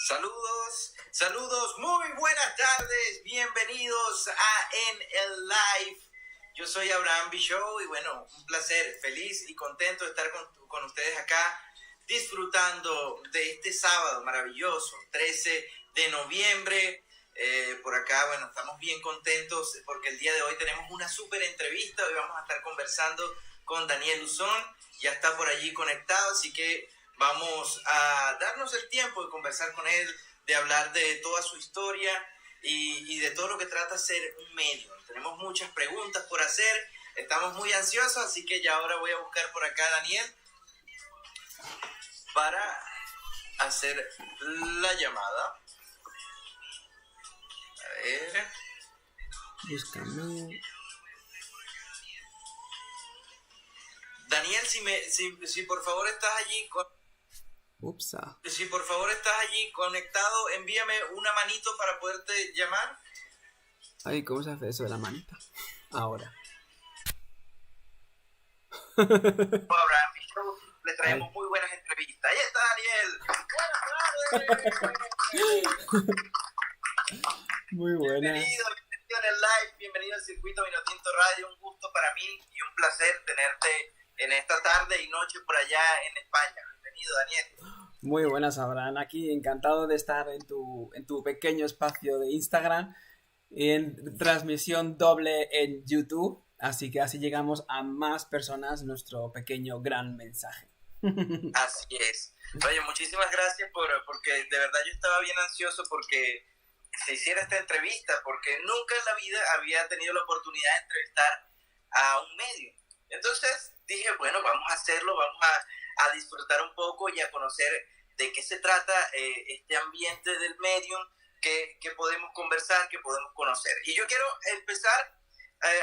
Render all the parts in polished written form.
Saludos, saludos, muy buenas tardes, bienvenidos a En el Live. Yo soy Abraham Bishow y bueno, un placer, feliz y contento de estar con ustedes acá disfrutando de este sábado maravilloso, 13 de noviembre. Por acá, bueno, estamos bien contentos porque el día de hoy tenemos una súper entrevista. Hoy vamos a estar conversando con Daniel Luzón, ya está por allí conectado, así que vamos a darnos el tiempo de conversar con él, de hablar de toda su historia y de todo lo que trata ser un medio. Tenemos muchas preguntas por hacer, estamos muy ansiosos, así que ya ahora voy a buscar por acá a Daniel para hacer la llamada. A ver. Búscame. Daniel, si por favor estás allí si por favor estás allí conectado, envíame una manito para poderte llamar. Ay, ¿cómo se hace eso de la manita? Ahora. Abraham Bishow, le traemos muy buenas entrevistas. Ahí está Daniel. Buenas tardes. Muy buenas. Bienvenido en el live, bienvenido al Circuito Vinotinto Radio. Un gusto para mí y un placer tenerte en esta tarde y noche por allá en España. Bienvenido, Daniel. Muy buenas, Abraham. Aquí encantado de estar en tu pequeño espacio de Instagram, en transmisión doble en YouTube. Así que así llegamos a más personas nuestro pequeño gran mensaje. Así es. Oye, muchísimas gracias porque de verdad yo estaba bien ansioso porque se hiciera esta entrevista, porque nunca en la vida había tenido la oportunidad de entrevistar a un medio. Entonces dije, bueno, vamos a hacerlo, vamos a disfrutar un poco y a conocer de qué se trata este ambiente del medium, que podemos conversar, que podemos conocer. Y yo quiero empezar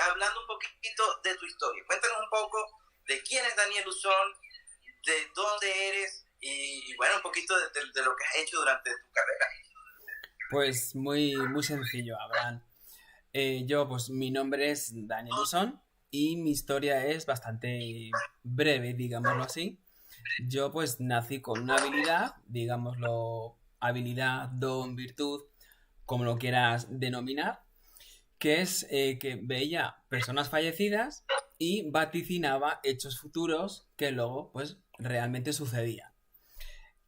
hablando un poquito de tu historia. Cuéntanos un poco de quién es Daniel Luzón, de dónde eres y bueno, un poquito de lo que has hecho durante tu carrera. Pues muy sencillo, Abraham. Pues mi nombre es Daniel Luzón y mi historia es bastante breve, digámoslo así. Yo pues nací con una habilidad, digámoslo, habilidad, don, virtud, como lo quieras denominar, que es que veía personas fallecidas y vaticinaba hechos futuros que luego pues realmente sucedían.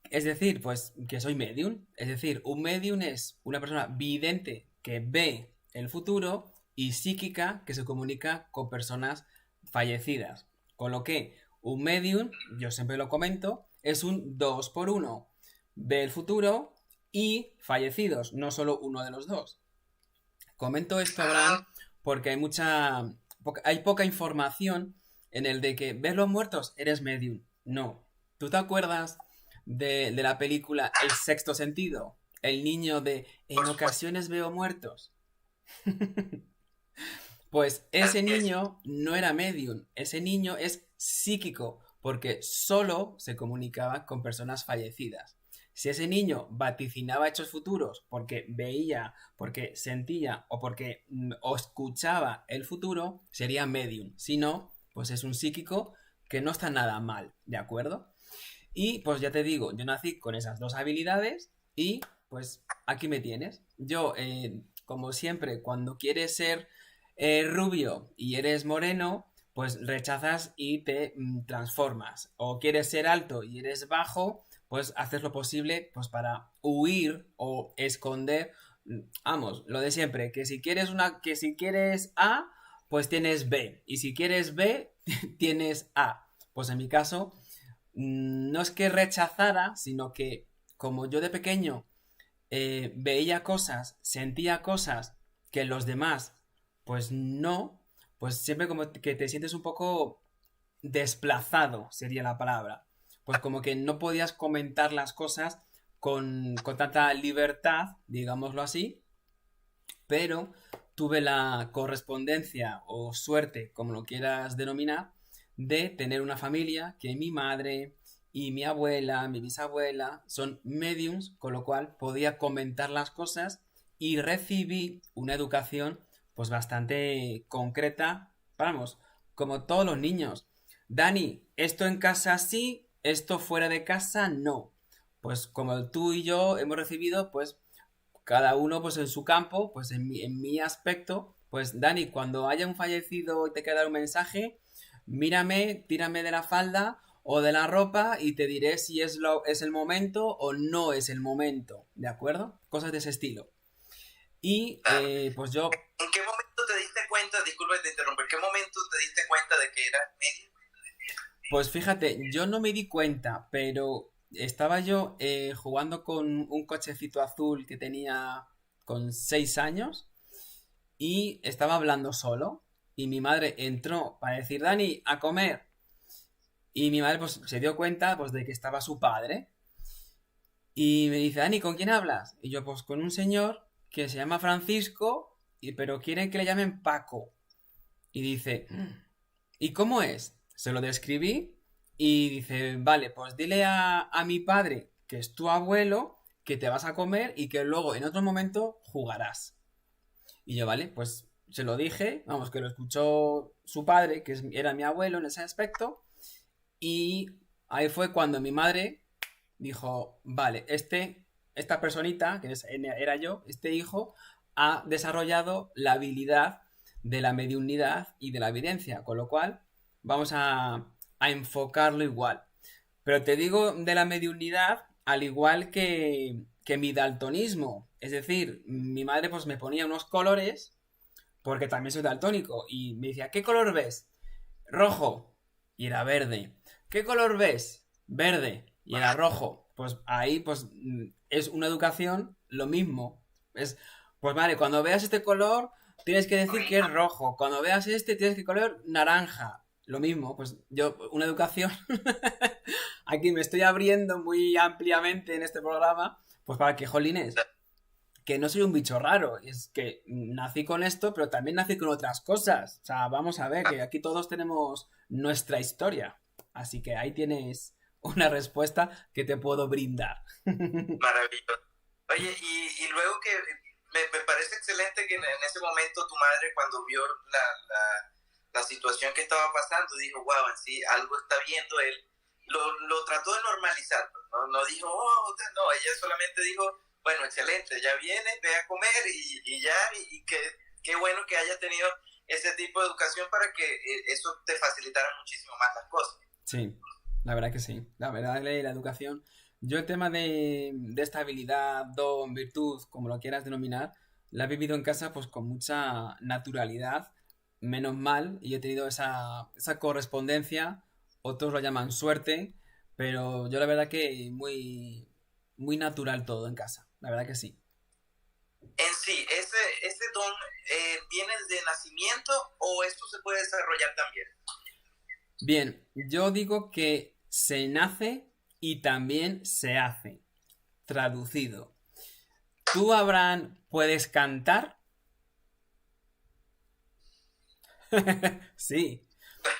Es decir, pues que soy medium. Es decir, un medium es una persona vidente que ve el futuro y psíquica que se comunica con personas fallecidas. Con lo que un medium, yo siempre lo comento, es un 2x1. Ve el futuro y fallecidos, no solo uno de los dos. Comento esto, Abraham, porque hay poca información en el de que ves los muertos, eres medium. No. ¿Tú te acuerdas de la película El sexto sentido? El niño de en ocasiones veo muertos. Pues ese niño no era medium, ese niño es psíquico, porque solo se comunicaba con personas fallecidas. Si ese niño vaticinaba hechos futuros porque veía, porque sentía o porque o escuchaba el futuro, sería medium. Si no, pues es un psíquico que no está nada mal, ¿de acuerdo? Y pues ya te digo, yo nací con esas dos habilidades y pues aquí me tienes. Yo, como siempre, cuando quieres ser rubio y eres moreno, pues rechazas y te transformas. O quieres ser alto y eres bajo, pues haces lo posible pues para huir o esconder. Vamos, lo de siempre, que si quieres A, pues tienes B. Y si quieres B, tienes A. Pues en mi caso, no es que rechazara, sino que como yo de pequeño veía cosas, sentía cosas que los demás pues no, pues siempre como que te sientes un poco desplazado, sería la palabra. Pues como que no podías comentar las cosas con tanta libertad, digámoslo así, pero tuve la correspondencia o suerte, como lo quieras denominar, de tener una familia que mi madre y mi abuela, mi bisabuela son mediums, con lo cual podía comentar las cosas y recibí una educación pues bastante concreta, vamos, como todos los niños. Dani, esto en casa sí, esto fuera de casa no. pues como tú y yo hemos recibido, pues cada uno pues en su campo, pues en mi aspecto, pues Dani, cuando haya un fallecido y te queda un mensaje, mírame, tírame de la falda o de la ropa y te diré si es el momento o no es el momento, ¿de acuerdo? Cosas de ese estilo. Y Claro. pues yo, ¿En qué momento te diste cuenta, disculpa que te interrumpa, en qué momento te diste cuenta de que eras medio? pues fíjate, yo no me di cuenta, pero estaba yo jugando con un cochecito azul que tenía con 6 años y estaba hablando solo y mi madre entró para decir, Dani, a comer. Y mi madre pues se dio cuenta pues de que estaba su padre y me dice, Dani, ¿con quién hablas? Y yo pues con un señor que se llama Francisco, pero quieren que le llamen Paco. Y dice, ¿y cómo es? Se lo describí y dice, vale, pues dile a mi padre que es tu abuelo, que te vas a comer y que luego en otro momento jugarás. Y yo, vale, pues se lo dije, vamos, que lo escuchó su padre, era mi abuelo en ese aspecto, y ahí fue cuando mi madre dijo, vale, esta personita, era yo, este hijo, ha desarrollado la habilidad de la mediunidad y de la evidencia, con lo cual vamos a enfocarlo igual. Pero te digo de la mediunidad al igual que mi daltonismo. Es decir, mi madre pues me ponía unos colores porque también soy daltónico y me decía, ¿qué color ves? Rojo. Y era verde. ¿Qué color ves? Verde. Y era rojo. Pues ahí pues es una educación lo mismo. Es, pues vale, cuando veas este color tienes que decir que es rojo. Cuando veas este tienes que color naranja. Lo mismo, pues yo, una educación. Aquí me estoy abriendo muy ampliamente en este programa, pues para que, jolines, que no soy un bicho raro, es que nací con esto, pero también nací con otras cosas. O sea, vamos a ver, que aquí todos tenemos nuestra historia. Así que ahí tienes una respuesta que te puedo brindar. Maravilloso. Oye, y luego que me parece excelente que en ese momento tu madre, cuando vio la situación que estaba pasando, dijo, wow, en sí, algo está viendo él, lo trató de normalizar, no dijo, oh, no, ella solamente dijo, bueno, excelente, ya viene, ve a comer y ya, y qué bueno que haya tenido ese tipo de educación para que eso te facilitara muchísimo más las cosas. Sí, la verdad que sí. La verdad, la educación. Yo el tema de esta habilidad, don, virtud, como lo quieras denominar, la he vivido en casa pues con mucha naturalidad, menos mal, y he tenido esa correspondencia, otros lo llaman suerte, pero yo la verdad que muy, muy natural todo en casa, la verdad que sí. En sí, ese don viene de nacimiento o esto se puede desarrollar también. Bien, yo digo que se nace y también se hace. Traducido. ¿Tú, Abraham, puedes cantar? Sí,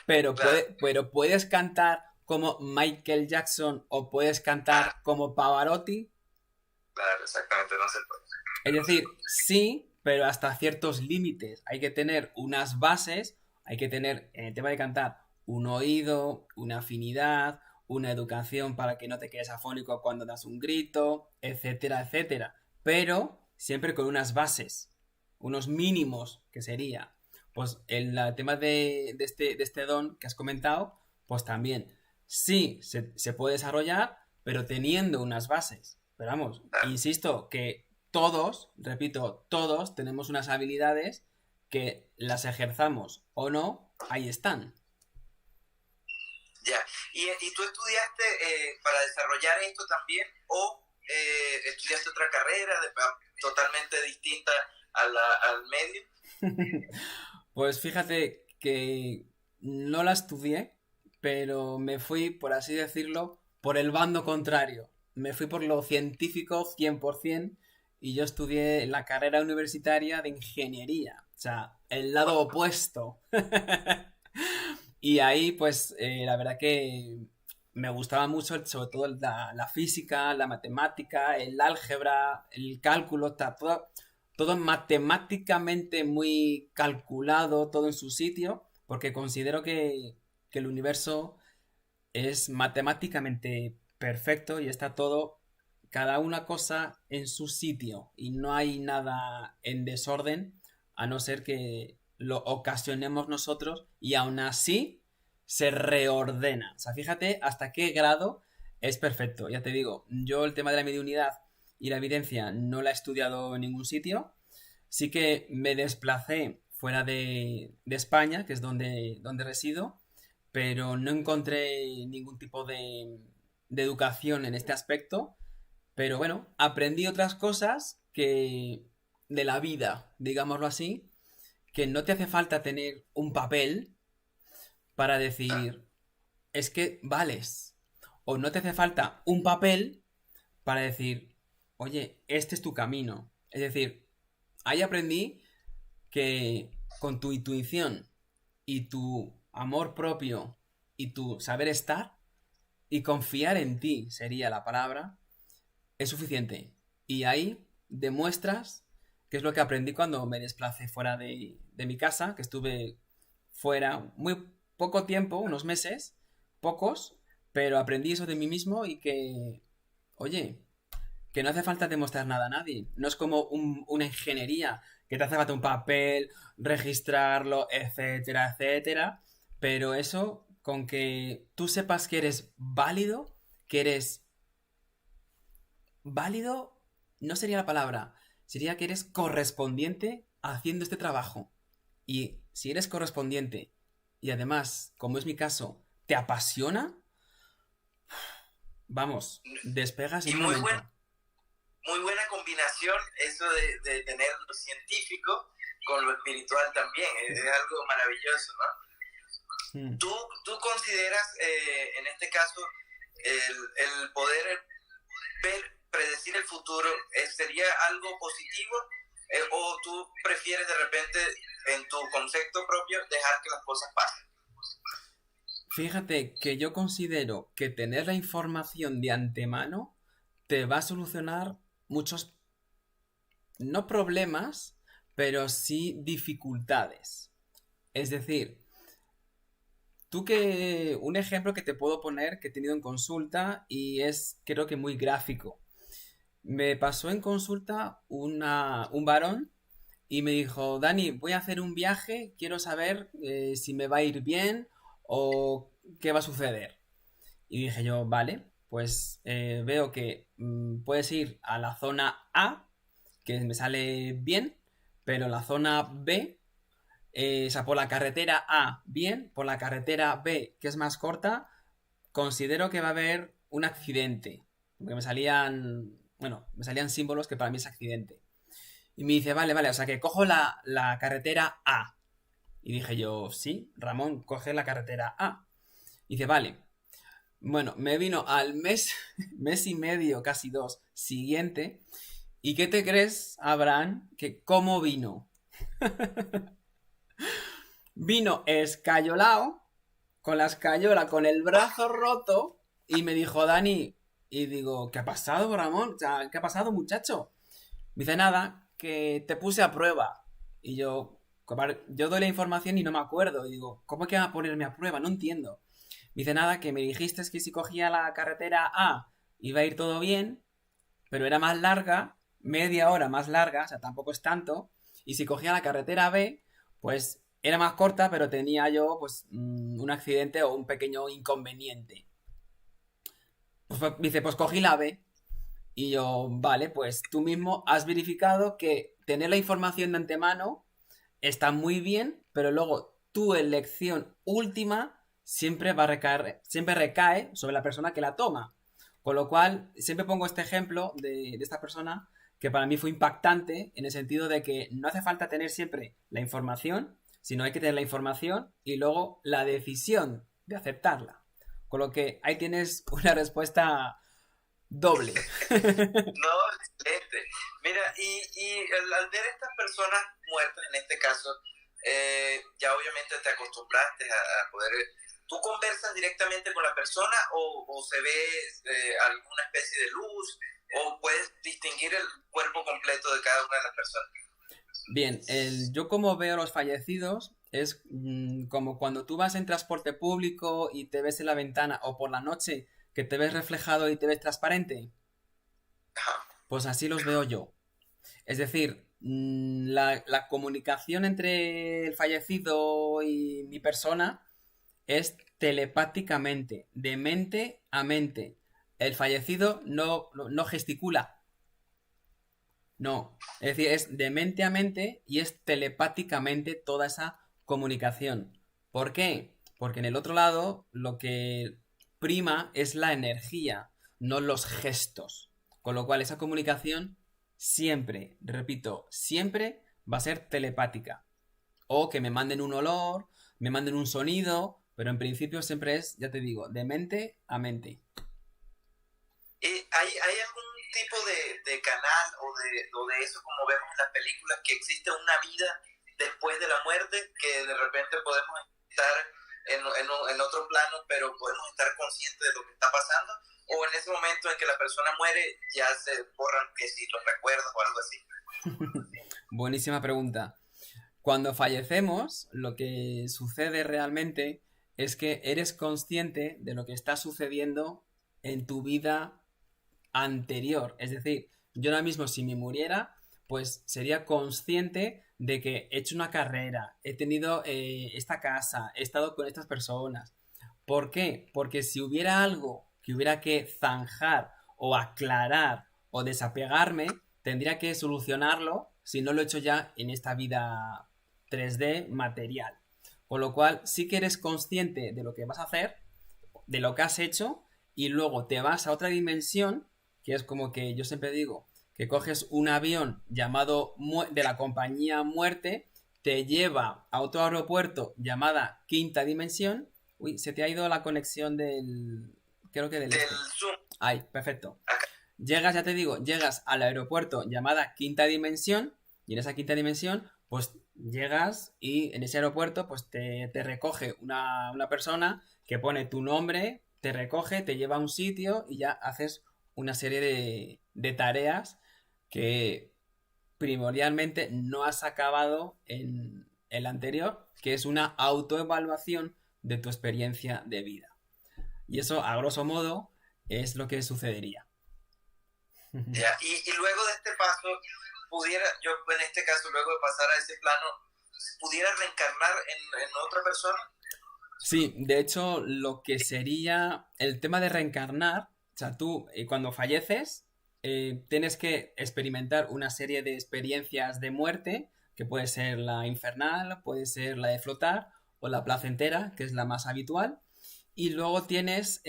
Claro, pero puedes cantar como Michael Jackson o puedes cantar como Pavarotti. claro, exactamente, no se puede. Es decir, sí, pero hasta ciertos límites. Hay que tener unas bases, hay que tener, en el tema de cantar, un oído, una afinidad, una educación para que no te quedes afónico cuando das un grito, etcétera, etcétera. Pero siempre con unas bases, unos mínimos que sería. Pues el tema de este don que has comentado, pues también sí se puede desarrollar, pero teniendo unas bases. Pero vamos, insisto que todos, repito, todos tenemos unas habilidades que las ejerzamos o no, ahí están. Ya. ¿Y tú estudiaste para desarrollar esto también o estudiaste otra carrera totalmente distinta al medio? Pues fíjate que no la estudié, pero me fui, por así decirlo, por el bando contrario. Me fui por lo científico 100% y yo estudié la carrera universitaria de ingeniería. O sea, el lado opuesto. Y ahí, pues, la verdad que me gustaba mucho, sobre todo la física, la matemática, el álgebra, el cálculo, todo matemáticamente muy calculado, todo en su sitio, porque considero que el universo es matemáticamente perfecto y está todo cada una cosa en su sitio y no hay nada en desorden, a no ser que lo ocasionemos nosotros y aún así se reordena. O sea, fíjate hasta qué grado es perfecto. Ya te digo, yo el tema de la mediunidad y la evidencia no la he estudiado en ningún sitio. Sí que me desplacé fuera de España, que es donde resido, pero no encontré ningún tipo de educación en este aspecto. Pero bueno, aprendí otras cosas que de la vida, digámoslo así, que no te hace falta tener un papel para decir, es que vales. O no te hace falta un papel para decir, oye, este es tu camino. Es decir, ahí aprendí que con tu intuición y tu amor propio y tu saber estar y confiar en ti sería la palabra, es suficiente. Y ahí demuestras que es lo que aprendí cuando me desplacé fuera de mi casa, que estuve fuera muy poco tiempo, unos meses, pocos, pero aprendí eso de mí mismo y que, oye, que no hace falta demostrar nada a nadie. No es como una ingeniería, que te hace falta un papel, registrarlo, etcétera, etcétera. Pero eso, con que tú sepas que eres válido, que eres válido, no sería la palabra, sería que eres correspondiente haciendo este trabajo. Y si eres correspondiente y además, como es mi caso, te apasiona, vamos, despegas Y en un momento. muy buena combinación eso de tener lo científico con lo espiritual también. Es algo maravilloso, ¿no? Mm. ¿Tú consideras, en este caso, el poder predecir el futuro sería algo positivo? ¿O tú prefieres de repente, en tu concepto propio, dejar que las cosas pasen? Fíjate que yo considero que tener la información de antemano te va a solucionar muchos, no problemas, pero sí dificultades. Es decir, tú que un ejemplo que te puedo poner que he tenido en consulta y es creo que muy gráfico. Me pasó en consulta un varón y me dijo, Dani, voy a hacer un viaje, quiero saber si me va a ir bien o qué va a suceder. Y dije yo, vale, pues veo que puedes ir a la zona A, que me sale bien, pero la zona B, o sea, por la carretera A, bien, por la carretera B, que es más corta, considero que va a haber un accidente. Porque me salían símbolos que para mí es accidente. Y me dice, vale, vale, o sea que cojo la carretera A. Y dije yo, sí, Ramón, coge la carretera A. Y dice, vale. Bueno, me vino al mes, mes y medio, casi dos, siguiente. ¿Y qué te crees, Abraham? Que cómo vino. Vino escayolado, con la escayola, con el brazo roto, y me dijo, Dani, y digo, ¿qué ha pasado, Ramón? O sea, ¿qué ha pasado, muchacho? Me dice, nada, que te puse a prueba. Y yo doy la información y no me acuerdo. Y digo, ¿cómo que va a ponerme a prueba? No entiendo. Me dice, nada, que me dijiste que si cogía la carretera A iba a ir todo bien, pero era más larga, media hora más larga, o sea, tampoco es tanto. Y si cogía la carretera B, pues era más corta, pero tenía yo pues un accidente o un pequeño inconveniente. Me dice, pues cogí la B. Y yo, vale, pues tú mismo has verificado que tener la información de antemano está muy bien, pero luego tu elección última siempre recae sobre la persona que la toma. Con lo cual, siempre pongo este ejemplo de esta persona que para mí fue impactante en el sentido de que no hace falta tener siempre la información, sino hay que tener la información y luego la decisión de aceptarla. Con lo que ahí tienes una respuesta doble. No, excelente. Mira, y al ver estas personas muertas, en este caso, ya obviamente te acostumbraste a poder... ¿Tú conversas directamente con la persona o se ve alguna especie de luz o puedes distinguir el cuerpo completo de cada una de las personas? Bien, yo como veo a los fallecidos es como cuando tú vas en transporte público y te ves en la ventana o por la noche que te ves reflejado y te ves transparente. Pues así los veo yo. Es decir, la comunicación entre el fallecido y mi persona es telepáticamente, de mente a mente. El fallecido no gesticula, no. Es decir, es de mente a mente y es telepáticamente toda esa comunicación. ¿Por qué? Porque en el otro lado lo que prima es la energía, no los gestos. Con lo cual esa comunicación siempre, repito, siempre va a ser telepática. O que me manden un olor, me manden un sonido, pero en principio siempre es, ya te digo, de mente a mente. ¿Hay algún tipo de canal o de eso, como vemos en las películas, que existe una vida después de la muerte, que de repente podemos estar en otro plano, pero podemos estar conscientes de lo que está pasando? ¿O en ese momento en que la persona muere ya se borran que si los recuerdos o algo así? Buenísima pregunta. Cuando fallecemos, lo que sucede realmente es que eres consciente de lo que está sucediendo en tu vida anterior. Es decir, yo ahora mismo si me muriera, pues sería consciente de que he hecho una carrera, he tenido esta casa, he estado con estas personas. ¿Por qué? Porque si hubiera algo que hubiera que zanjar o aclarar o desapegarme, tendría que solucionarlo si no lo he hecho ya en esta vida 3D material. Con lo cual, sí que eres consciente de lo que vas a hacer, de lo que has hecho, y luego te vas a otra dimensión, que es como que yo siempre digo, que coges un avión llamado de la compañía Muerte, te lleva a otro aeropuerto llamada Quinta Dimensión. Uy, se te ha ido la conexión del... Creo que del este. Zoom. Ay, perfecto. Llegas, ya te digo, llegas al aeropuerto llamada Quinta Dimensión, y en esa Quinta Dimensión, pues llegas y en ese aeropuerto pues te recoge una persona que pone tu nombre, te recoge, te lleva a un sitio y ya haces una serie de tareas que primordialmente no has acabado en el anterior, que es una autoevaluación de tu experiencia de vida. Y eso, a grosso modo, es lo que sucedería. Ya. Y luego de este paso, pudiera, yo en este caso, luego de pasar a ese plano, ¿pudiera reencarnar en otra persona? Sí, de hecho, lo que sería el tema de reencarnar, o sea, tú cuando falleces, tienes que experimentar una serie de experiencias de muerte, que puede ser la infernal, puede ser la de flotar, o la placentera, que es la más habitual, y luego tienes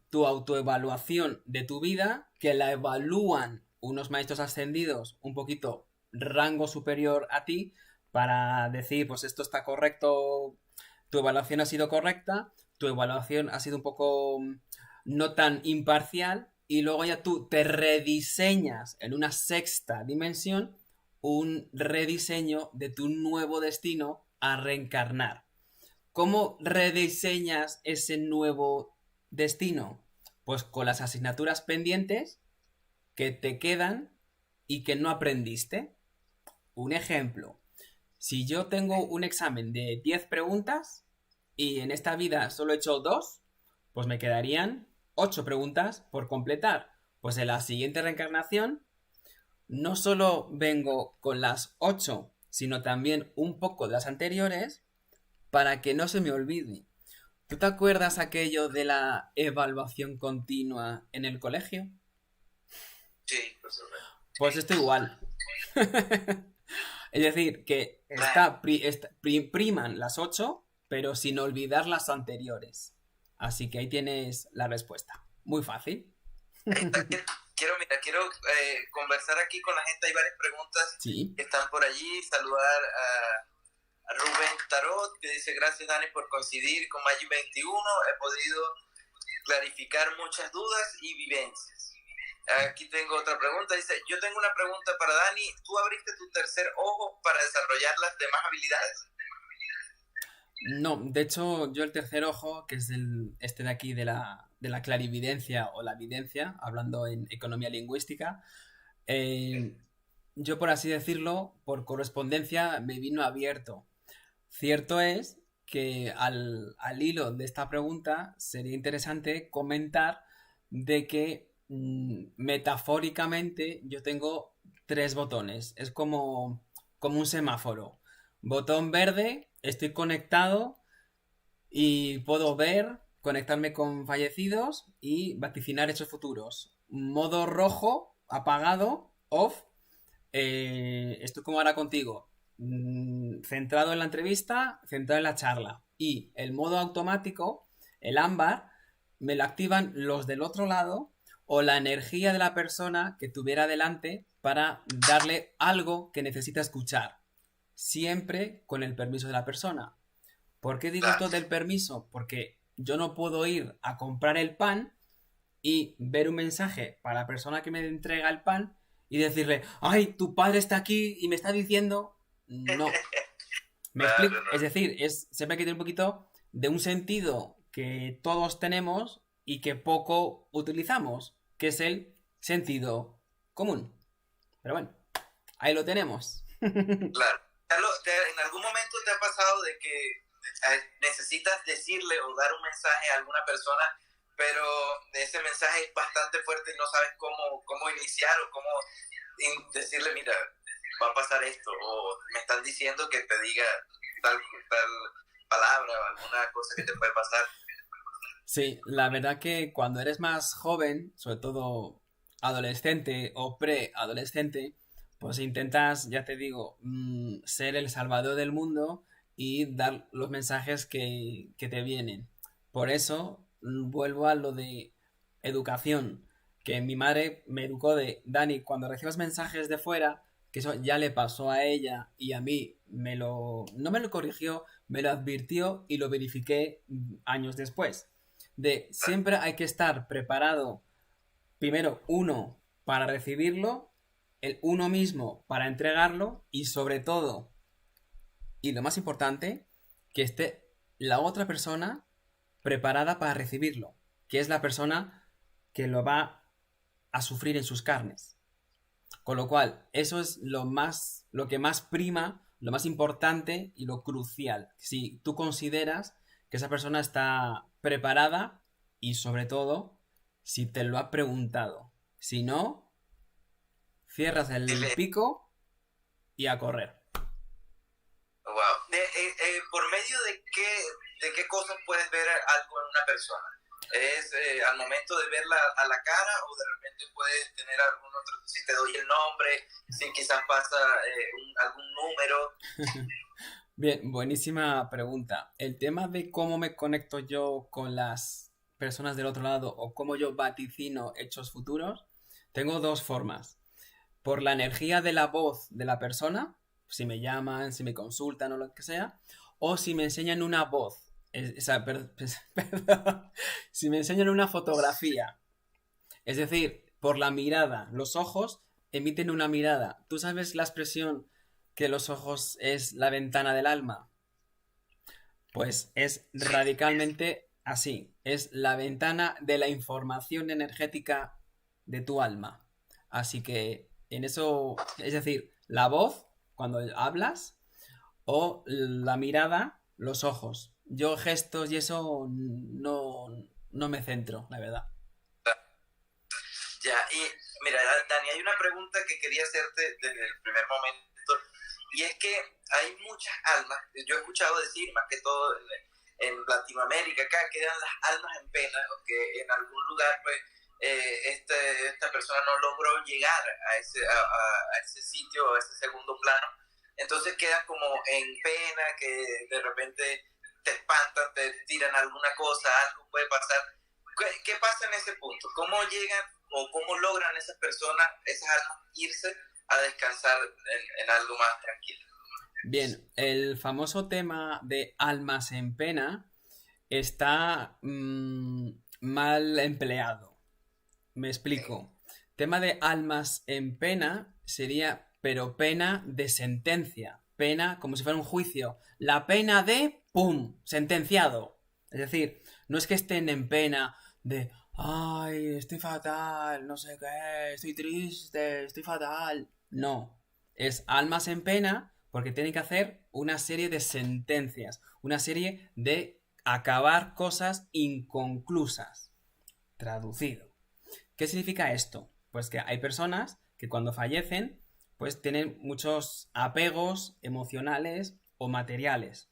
tu autoevaluación de tu vida, que la evalúan unos maestros ascendidos un poquito rango superior a ti, para decir, pues esto está correcto, tu evaluación ha sido correcta, tu evaluación ha sido un poco no tan imparcial, y luego ya tú te rediseñas en una sexta dimensión un rediseño de tu nuevo destino a reencarnar. ¿Cómo rediseñas ese nuevo destino? Pues con las asignaturas pendientes que te quedan y que no aprendiste. Un ejemplo, si yo tengo un examen de 10 preguntas y en esta vida solo he hecho 2, pues me quedarían 8 preguntas por completar. Pues en la siguiente reencarnación no solo vengo con las 8, sino también un poco de las anteriores para que no se me olvide. ¿Tú te acuerdas aquello de la evaluación continua en el colegio? Sí, por supuesto. Pues esto igual. Es decir, que priman las 8, pero sin olvidar las anteriores. Así que ahí tienes la respuesta. Muy fácil. Quiero conversar aquí con la gente. Hay varias preguntas que están por allí. Saludar a Rubén Tarot, que dice: gracias, Dani, por coincidir con Magic 21. He podido clarificar muchas dudas y vivencias. Aquí tengo otra pregunta. Dice: yo tengo una pregunta para Dani. ¿Tú abriste tu tercer ojo para desarrollar las demás habilidades? No, de hecho, yo el tercer ojo, que es este de aquí de la clarividencia o la videncia, hablando en economía lingüística, yo, por así decirlo, por correspondencia me vino abierto. Cierto es que al hilo de esta pregunta sería interesante comentar de que metafóricamente yo tengo tres botones. Es como un semáforo. Botón verde, estoy conectado y puedo ver, conectarme con fallecidos y vaticinar hechos futuros. Modo rojo, apagado, off. Estoy como ahora contigo. Centrado en la entrevista, centrado en la charla. Y el modo automático, el ámbar, me lo activan los del otro lado o la energía de la persona que tuviera delante para darle algo que necesita escuchar. Siempre con el permiso de la persona. ¿Por qué digo Claro. esto del permiso? Porque yo no puedo ir a comprar el pan y ver un mensaje para la persona que me entrega el pan y decirle, ay, tu padre está aquí y me está diciendo, no. ¿Me explico? Claro, Es no. decir, siempre hay que tener un poquito de un sentido que todos tenemos y que poco utilizamos, que es el sentido común. Pero bueno, ahí lo tenemos. Claro. ¿En algún momento te ha pasado de que necesitas decirle o dar un mensaje a alguna persona, pero ese mensaje es bastante fuerte y no sabes cómo iniciar o cómo decirle, mira, va a pasar esto, o me están diciendo que te diga tal palabra o alguna cosa que te puede pasar? Sí, la verdad que cuando eres más joven, sobre todo adolescente o preadolescente, pues intentas, ya te digo, ser el salvador del mundo y dar los mensajes que te vienen. Por eso vuelvo a lo de educación, que mi madre me educó de, Dani, cuando recibas mensajes de fuera, que eso ya le pasó a ella y a mí no me lo corrigió, me lo advirtió y lo verifiqué años después de siempre hay que estar preparado, primero uno para recibirlo, el uno mismo para entregarlo y sobre todo, y lo más importante, que esté la otra persona preparada para recibirlo, que es la persona que lo va a sufrir en sus carnes. Con lo cual, eso es lo que más prima, lo más importante y lo crucial. Si tú consideras que esa persona está preparada y sobre todo, si te lo ha preguntado. Si no, cierras el Dile, pico y a correr. wow. ¿Por medio de qué cosas puedes ver algo en una persona? ¿Es al momento de verla a la cara o de repente puedes tener algún otro, si te doy el nombre, si quizás pasa algún número? Bien, buenísima pregunta. El tema de cómo me conecto yo con las personas del otro lado o cómo yo vaticino hechos futuros, tengo dos formas. Por la energía de la voz de la persona, si me llaman, si me consultan o lo que sea, o si me enseñan una voz, perdón, si me enseñan una fotografía, es decir, por la mirada, los ojos emiten una mirada. ¿Tú sabes la expresión que los ojos es la ventana del alma? Pues es Sí, radicalmente así. Es la ventana de la información energética de tu alma. Así que en eso, es decir, la voz cuando hablas o la mirada, los ojos. Yo gestos y eso no me centro, la verdad. ya. Y mira, Dani, hay una pregunta que quería hacerte desde el primer momento, y es que hay muchas almas, yo he escuchado decir, más que todo en Latinoamérica, acá quedan las almas en pena, o que en algún lugar, pues, esta persona no logró llegar a ese sitio, a ese segundo plano, entonces quedan como en pena, que de repente te espantan, te tiran alguna cosa, algo puede pasar. ¿Qué pasa en ese punto? ¿Cómo llegan o cómo logran esas personas, esas almas, irse a descansar en algo más tranquilo? Bien, el famoso tema de almas en pena está mal empleado. Me explico. Tema de almas en pena sería, pero pena de sentencia. Pena como si fuera un juicio. La pena de, ¡pum!, sentenciado. Es decir, no es que estén en pena de, ay, estoy fatal, no sé qué, estoy triste, estoy fatal. No, es almas en pena porque tienen que hacer una serie de sentencias, una serie de acabar cosas inconclusas. Traducido. ¿Qué significa esto? Pues que hay personas que cuando fallecen, pues tienen muchos apegos emocionales o materiales.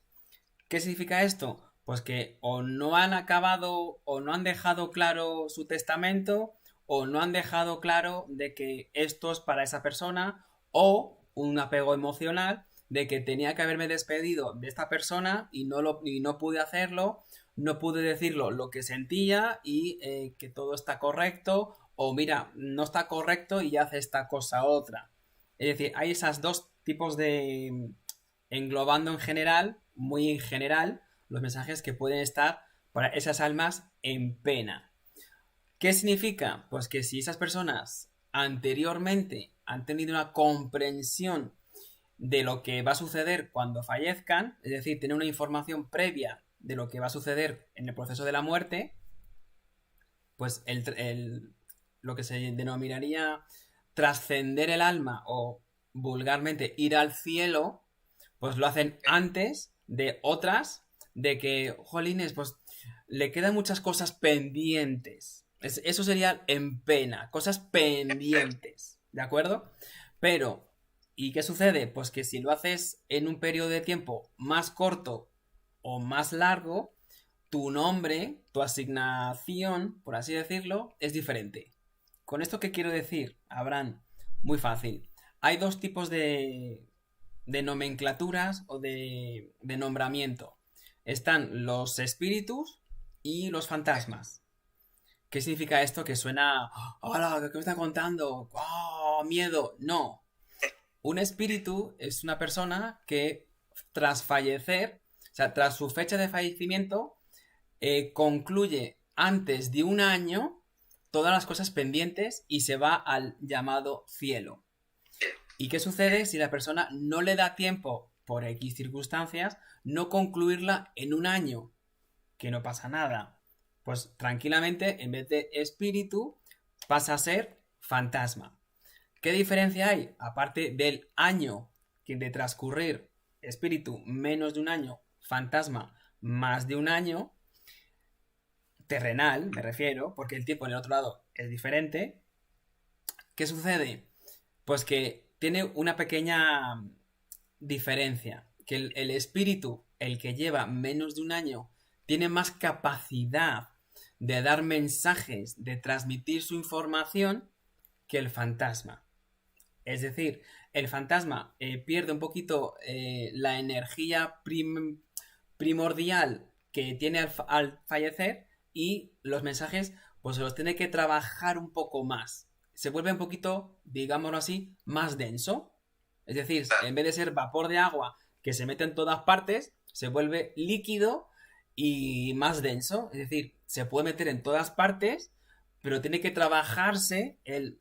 ¿Qué significa esto? Pues que o no han acabado o no han dejado claro su testamento o no han dejado claro de que esto es para esa persona o un apego emocional de que tenía que haberme despedido de esta persona y no pude hacerlo, no pude decirlo lo que sentía y que todo está correcto o mira, no está correcto y hace esta cosa otra. Es decir, hay esos dos tipos de englobando en general, muy en general, los mensajes que pueden estar para esas almas en pena. ¿Qué significa? Pues que si esas personas anteriormente han tenido una comprensión de lo que va a suceder cuando fallezcan, es decir, tener una información previa de lo que va a suceder en el proceso de la muerte, pues lo que se denominaría trascender el alma o vulgarmente ir al cielo, pues lo hacen antes de otras, de que, jolines, pues le quedan muchas cosas pendientes. Eso sería en pena, cosas pendientes, ¿de acuerdo? Pero, ¿y qué sucede? Pues que si lo haces en un periodo de tiempo más corto o más largo, tu nombre, tu asignación, por así decirlo, es diferente. ¿Con esto qué quiero decir, Abraham? Muy fácil. Hay dos tipos de nomenclaturas o de nombramiento. Están los espíritus y los fantasmas. ¿Qué significa esto? Que suena, hola, ¿qué me está contando? ¡Oh, miedo! No. Un espíritu es una persona que tras fallecer, o sea, tras su fecha de fallecimiento, concluye antes de un año todas las cosas pendientes y se va al llamado cielo. ¿Y qué sucede si la persona no le da tiempo, por X circunstancias, no concluirla en un año? Que no pasa nada. Pues tranquilamente, en vez de espíritu, pasa a ser fantasma. ¿Qué diferencia hay? Aparte del año que de transcurrir espíritu menos de un año, fantasma más de un año, terrenal me refiero, porque el tiempo en el otro lado es diferente. ¿Qué sucede? Pues que tiene una pequeña diferencia, que el espíritu, el que lleva menos de un año, tiene más capacidad de dar mensajes, de transmitir su información que el fantasma. Es decir, el fantasma pierde un poquito la energía primordial que tiene al fallecer y los mensajes pues se los tiene que trabajar un poco más. Se vuelve un poquito, digámoslo así, más denso. Es decir, en vez de ser vapor de agua que se mete en todas partes, se vuelve líquido y más denso. Es decir, se puede meter en todas partes, pero tiene que trabajarse en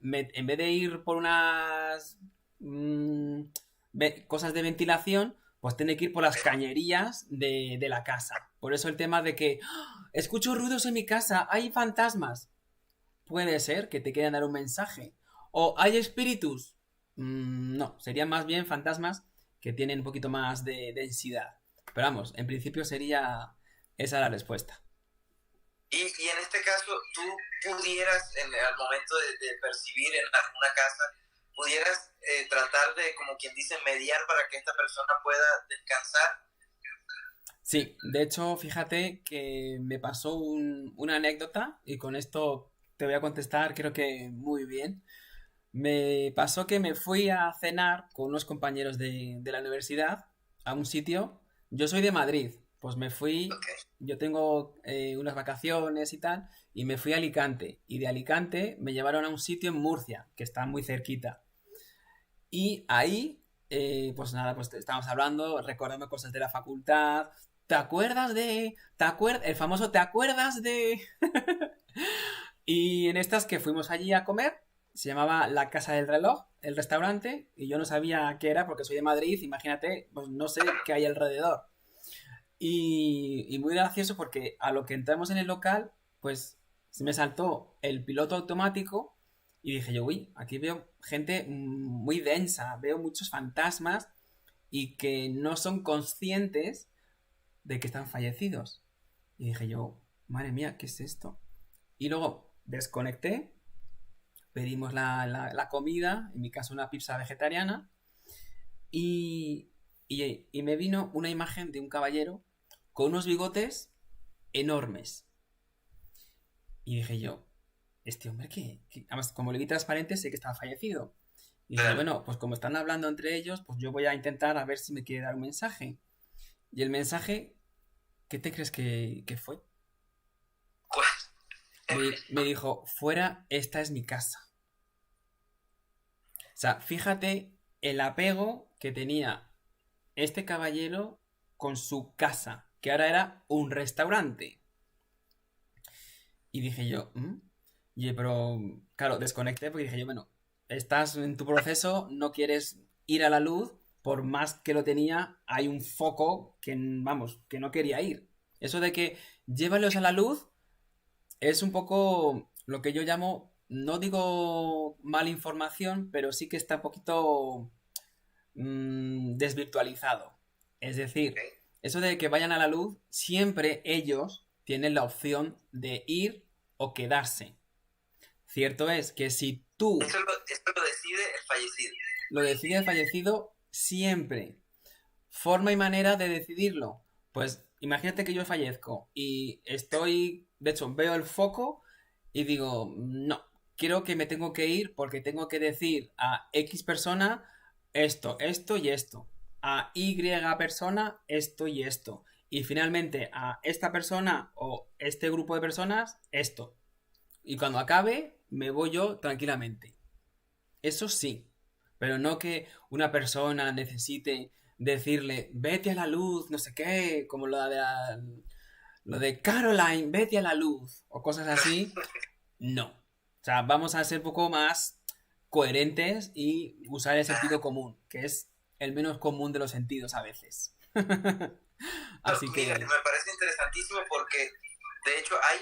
vez de ir por unas cosas de ventilación, pues tiene que ir por las cañerías de la casa. Por eso el tema de que ¡oh! Escucho ruidos en mi casa, hay fantasmas. Puede ser que te quieran dar un mensaje. O hay espíritus. No, serían más bien fantasmas que tienen un poquito más de densidad. Pero vamos, en principio sería esa la respuesta. Y en este caso, tú pudieras, al momento de percibir en alguna casa, pudieras tratar de, como quien dice, mediar para que esta persona pueda descansar. Sí, de hecho, fíjate que me pasó una anécdota y con esto te voy a contestar, creo que muy bien. Me pasó que me fui a cenar con unos compañeros de la universidad a un sitio. Yo soy de Madrid, pues me fui, Okay. yo tengo unas vacaciones y tal, y me fui a Alicante. Y de Alicante me llevaron a un sitio en Murcia, que está muy cerquita. Y ahí, pues nada, pues estábamos hablando, recordando cosas de la facultad. ¿Te acuerdas de...? El famoso ¿te acuerdas de...? Y en estas que fuimos allí a comer, se llamaba La Casa del Reloj, el restaurante, y yo no sabía qué era porque soy de Madrid, imagínate, pues no sé qué hay alrededor. Y muy gracioso porque a lo que entramos en el local, pues se me saltó el piloto automático y dije yo, uy, aquí veo gente muy densa, veo muchos fantasmas y que no son conscientes de que están fallecidos. Y dije yo, madre mía, ¿qué es esto? Y luego desconecté pedimos la comida, en mi caso una pizza vegetariana, y me vino una imagen de un caballero con unos bigotes enormes. Y dije yo, este hombre además, como le vi transparente, sé que estaba fallecido. Y dije, bueno, pues como están hablando entre ellos, pues yo voy a intentar a ver si me quiere dar un mensaje. Y el mensaje, ¿qué te crees que fue? Me dijo, fuera, esta es mi casa. O sea, fíjate el apego que tenía este caballero con su casa, que ahora era un restaurante. Y dije yo, y pero claro, desconecté porque dije yo, bueno, estás en tu proceso, no quieres ir a la luz, por más que lo tenía, hay un foco que, vamos, que no quería ir. Eso de que llévalos a la luz es un poco lo que yo llamo, no digo mala información, pero sí que está un poquito desvirtualizado. Es decir, eso de que vayan a la luz, siempre ellos tienen la opción de ir o quedarse. Cierto es que si tú... Esto lo decide el fallecido. Lo decide el fallecido siempre. Forma y manera de decidirlo. Pues imagínate que yo fallezco y estoy... De hecho, veo el foco y digo, no, creo que me tengo que ir porque tengo que decir a X persona esto, esto y esto. A Y persona esto y esto. Y finalmente a esta persona o este grupo de personas esto. Y cuando acabe, me voy yo tranquilamente. Eso sí. Pero no que una persona necesite decirle, vete a la luz, no sé qué, como lo de Caroline, vete a la luz, o cosas así. No. O sea, vamos a ser un poco más coherentes y usar el sentido común, que es el menos común de los sentidos a veces. Así que... Mira, me parece interesantísimo porque, de hecho, hay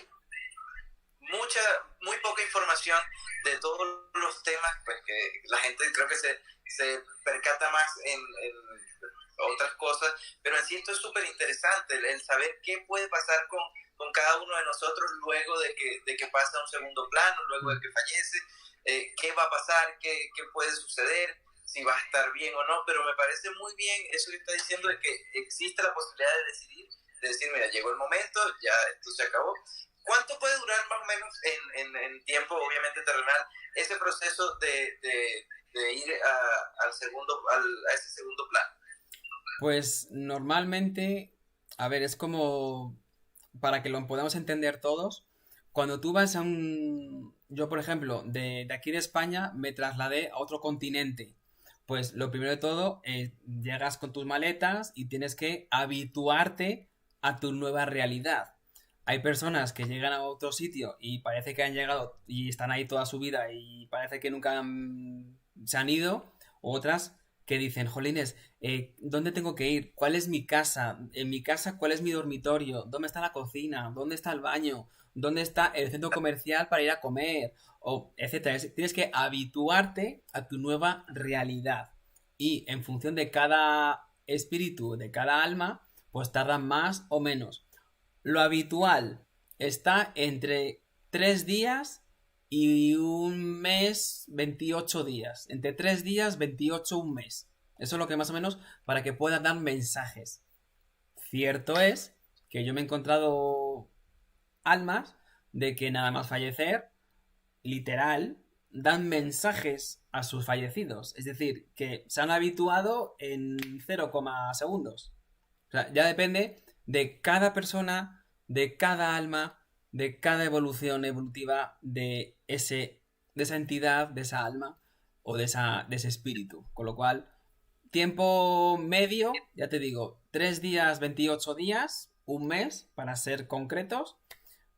muy poca información de todos los temas, pues que la gente creo que se percata más en otras cosas, pero en sí esto es súper interesante, el saber qué puede pasar con cada uno de nosotros luego de que pasa a un segundo plano, luego de que fallece, qué va a pasar, qué puede suceder, si va a estar bien o no, pero me parece muy bien eso que está diciendo de que existe la posibilidad de decidir, de decir, mira, llegó el momento, ya esto se acabó. ¿Cuánto puede durar más o menos en tiempo, obviamente terrenal, ese proceso de ir a ese segundo plano? Pues normalmente, a ver, es como, para que lo podamos entender todos, cuando tú vas a un... Yo, por ejemplo, de aquí de España me trasladé a otro continente. Pues lo primero de todo, llegas con tus maletas y tienes que habituarte a tu nueva realidad. Hay personas que llegan a otro sitio y parece que han llegado y están ahí toda su vida y parece que nunca se han ido. Otras que dicen, jolines, ¿dónde tengo que ir? ¿Cuál es mi casa? En mi casa, ¿cuál es mi dormitorio? ¿Dónde está la cocina? ¿Dónde está el baño? ¿Dónde está el centro comercial para ir a comer? O etcétera. Tienes que habituarte a tu nueva realidad. Y en función de cada espíritu, de cada alma, pues tarda más o menos. Lo habitual está entre 3 días y un mes, 28 días. Entre 3 días, 28, un mes. Eso es lo que más o menos para que puedan dar mensajes. Cierto es que yo me he encontrado almas de que nada más fallecer, literal, dan mensajes a sus fallecidos. Es decir, que se han habituado en 0, segundos. O sea, ya depende de cada persona, de cada alma, de cada evolución evolutiva de esa entidad, de esa alma o de ese espíritu. Con lo cual, tiempo medio, ya te digo, 3 días, 28 días, un mes, para ser concretos,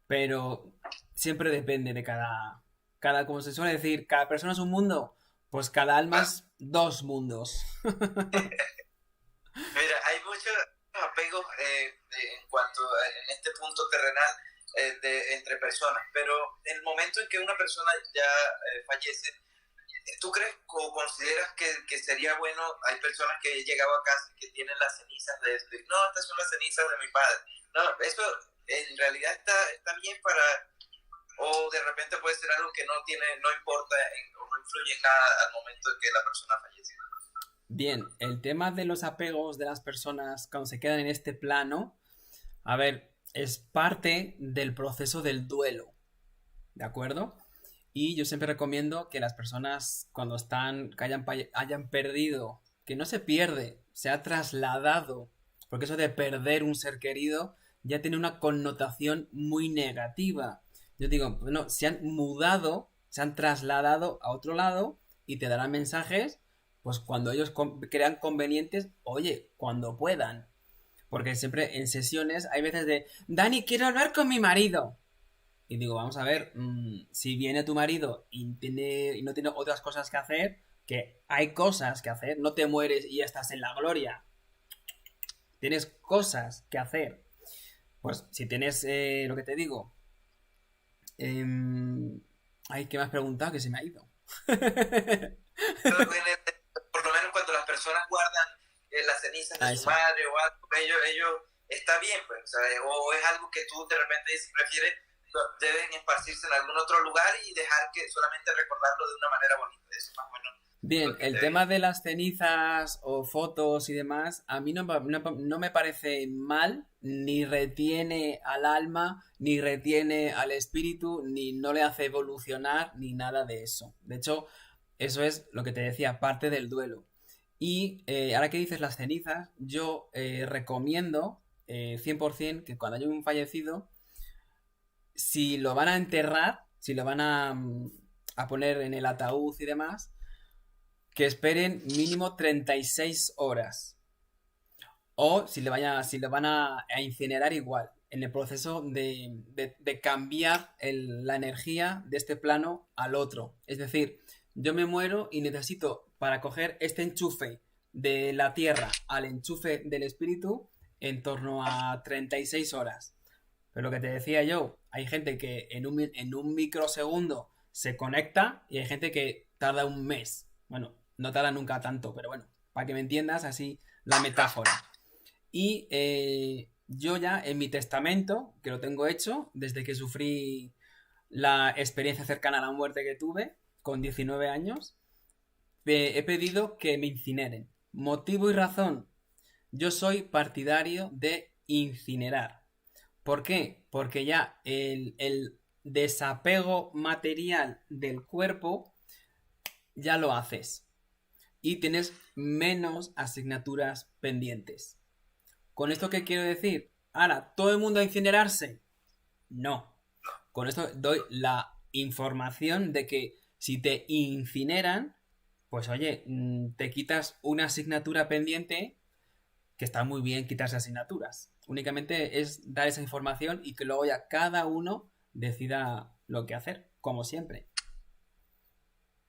pero siempre depende de como se suele decir, cada persona es un mundo, pues cada alma es 2 mundos. Mira, hay muchos apegos en cuanto en este punto terrenal entre personas, pero en el momento en que una persona ya fallece, ¿tú crees o consideras que sería bueno? Hay personas que han llegado a casa que tienen las cenizas no, estas son las cenizas de mi padre. No, eso en realidad está bien o de repente puede ser algo que no importa o no influye en nada al momento de que la persona fallece. Bien, el tema de los apegos de las personas cuando se quedan en este plano, a ver, es parte del proceso del duelo, ¿de acuerdo? Y yo siempre recomiendo que las personas cuando hayan perdido, que no se pierde, se ha trasladado, porque eso de perder un ser querido ya tiene una connotación muy negativa. Yo digo, bueno, se han mudado, se han trasladado a otro lado y te darán mensajes, pues cuando ellos crean convenientes, oye, cuando puedan. Porque siempre en sesiones hay veces de, Dani, quiero hablar con mi marido. Y digo, vamos a ver, si viene tu marido y no tiene otras cosas que hacer, que hay cosas que hacer, no te mueres y ya estás en la gloria. Tienes cosas que hacer. Pues si tienes lo que te digo. Ay, ¿qué me has preguntado? Que se me ha ido. Por lo menos cuando las personas guardan las cenizas de su madre o algo, ellos está bien, pues, o sea, o es algo que tú de repente si prefieres, deben esparcirse en algún otro lugar y dejar que solamente recordarlo de una manera bonita. Eso es más bueno. Bien, el tema de las cenizas o fotos y demás, a mí no me parece mal, ni retiene al alma, ni retiene al espíritu, ni no le hace evolucionar, ni nada de eso. De hecho, eso es lo que te decía, parte del duelo. Y ahora que dices las cenizas, yo recomiendo 100% que cuando haya un fallecido, si lo van a enterrar, si lo van a poner en el ataúd y demás, que esperen mínimo 36 horas. O si lo van a incinerar igual, en el proceso de cambiar la energía de este plano al otro. Es decir, yo me muero y necesito para coger este enchufe de la tierra al enchufe del espíritu en torno a 36 horas. Pero lo que te decía yo, hay gente que en un microsegundo se conecta y hay gente que tarda un mes. Bueno, no tarda nunca tanto, pero bueno, para que me entiendas así la metáfora. Y yo ya en mi testamento, que lo tengo hecho, desde que sufrí la experiencia cercana a la muerte que tuve, con 19 años, he pedido que me incineren. Motivo y razón, yo soy partidario de incinerar. ¿Por qué? Porque ya el desapego material del cuerpo ya lo haces. Y tienes menos asignaturas pendientes. ¿Con esto qué quiero decir? Ahora, ¿todo el mundo a incinerarse? No. Con esto doy la información de que si te incineran, pues oye, te quitas una asignatura pendiente, que está muy bien quitarse asignaturas. Únicamente es dar esa información y que luego ya cada uno decida lo que hacer, como siempre.